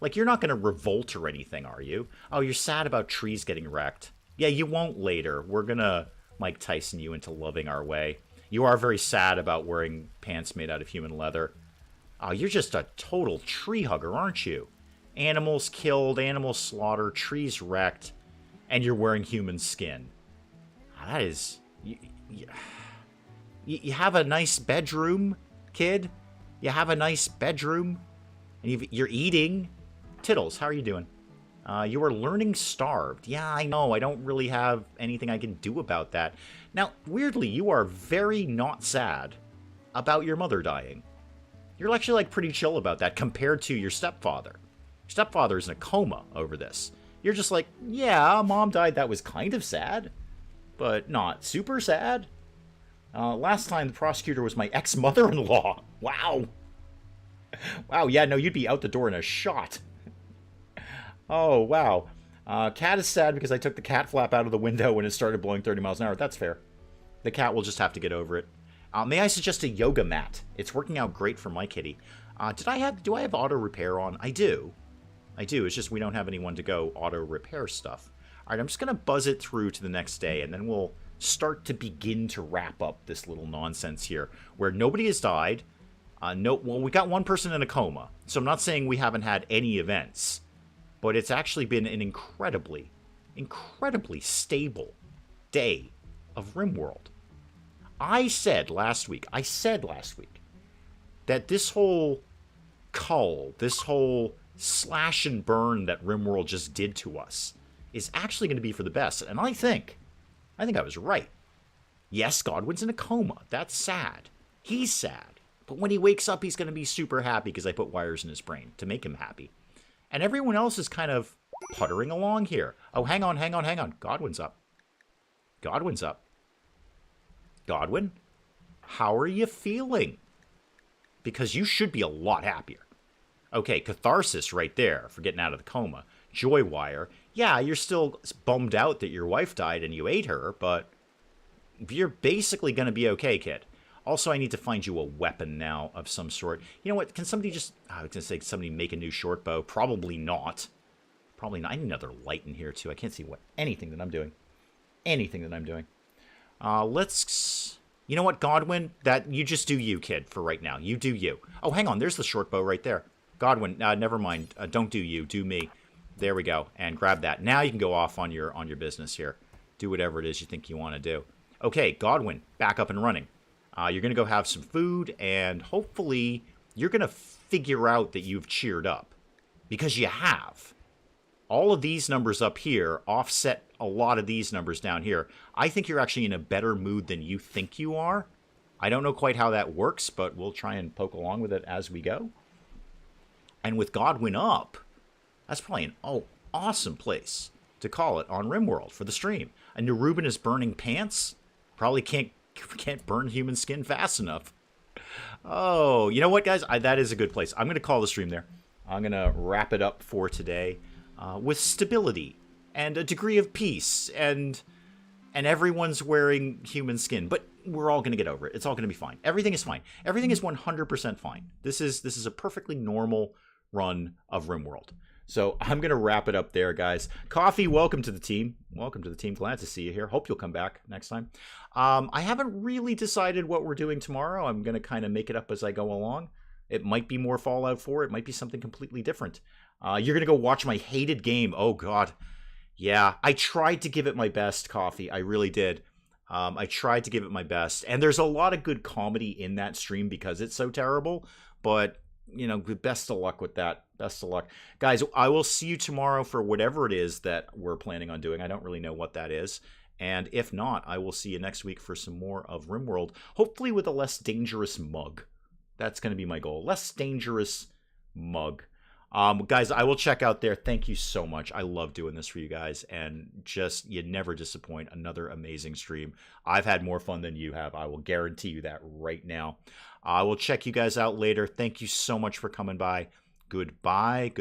Like, you're not going to revolt or anything, are you? Oh, you're sad about trees getting wrecked. Yeah, you won't later. We're going to Mike Tyson you into loving our way. You are very sad about wearing pants made out of human leather. Oh, you're just a total tree hugger, aren't you? Animals killed, animals slaughtered, trees wrecked, and you're wearing human skin. That is... You have a nice bedroom, kid? You have a nice bedroom? And you're eating? Tittles, how are you doing? You are learning starved. Yeah, I know. I don't really have anything I can do about that. Now, weirdly, you are very not sad about your mother dying. You're actually, like, pretty chill about that compared to your stepfather. Your stepfather is in a coma over this. You're just like, yeah, mom died. That was kind of sad, but not super sad. Last time the prosecutor was my ex-mother-in-law. Wow. Wow, yeah, no, you'd be out the door in a shot. Oh, wow. Cat is sad because I took the cat flap out of the window when it started blowing 30 miles an hour. That's fair. The cat will just have to get over it. May I suggest a yoga mat? It's working out great for my kitty. Do I have auto repair on? I do. It's just we don't have anyone to go auto repair stuff. All right, I'm just going to buzz it through to the next day, and then we'll start to begin to wrap up this little nonsense here, where nobody has died. Well, we got one person in a coma, so I'm not saying we haven't had any events, but it's actually been an incredibly, incredibly stable day of RimWorld. I said last week that this whole cull, this whole slash and burn that RimWorld just did to us is actually going to be for the best, and I think I was right. Yes, Godwin's in a coma. That's sad. He's sad. But when he wakes up, he's going to be super happy because I put wires in his brain to make him happy. And everyone else is kind of puttering along here. Oh, hang on. Godwin's up. Godwin, how are you feeling? Because you should be a lot happier. Okay, catharsis right there for getting out of the coma. Joy wire. Yeah, you're still bummed out that your wife died and you ate her, but you're basically going to be okay, kid. Also, I need to find you a weapon now of some sort. You know what? Can somebody just... I was going to say, somebody make a new short bow. Probably not. Probably not. I need another light in here, too. I can't see anything that I'm doing. Anything that I'm doing. Let's... You know what, Godwin? You just do you, kid, for right now. You do you. Oh, hang on. There's the short bow right there. Godwin, never mind. Don't do you. Do me. There we go. And grab that. Now you can go off on your business here. Do whatever it is you think you want to do. Okay, Godwin, back up and running. You're going to go have some food, and hopefully you're going to figure out that you've cheered up. Because you have. All of these numbers up here offset a lot of these numbers down here. I think you're actually in a better mood than you think you are. I don't know quite how that works, but we'll try and poke along with it as we go. And with Godwin up, that's probably an awesome place to call it on RimWorld for the stream. And Neruben is burning pants. Probably can't burn human skin fast enough. Oh, you know what, guys? That is a good place. I'm going to call the stream there. I'm going to wrap it up for today with stability and a degree of peace, and everyone's wearing human skin. But we're all going to get over it. It's all going to be fine. Everything is fine. Everything is 100% fine. This is a perfectly normal run of RimWorld. So I'm going to wrap it up there, guys. Coffee, welcome to the team. Welcome to the team. Glad to see you here. Hope you'll come back next time. I haven't really decided what we're doing tomorrow. I'm going to kind of make it up as I go along. It might be more Fallout 4. It might be something completely different. You're going to go watch my hated game. Oh, God. Yeah, I tried to give it my best, Coffee. I really did. I tried to give it my best. And there's a lot of good comedy in that stream because it's so terrible. But, you know, best of luck with that. Best of luck. Guys, I will see you tomorrow for whatever it is that we're planning on doing. I don't really know what that is. And if not, I will see you next week for some more of RimWorld. Hopefully with a less dangerous mug. That's going to be my goal. Less dangerous mug. Guys, I will check out there. Thank you so much. I love doing this for you guys. And just, you never disappoint. Another amazing stream. I've had more fun than you have. I will guarantee you that right now. I will check you guys out later. Thank you so much for coming by. Goodbye.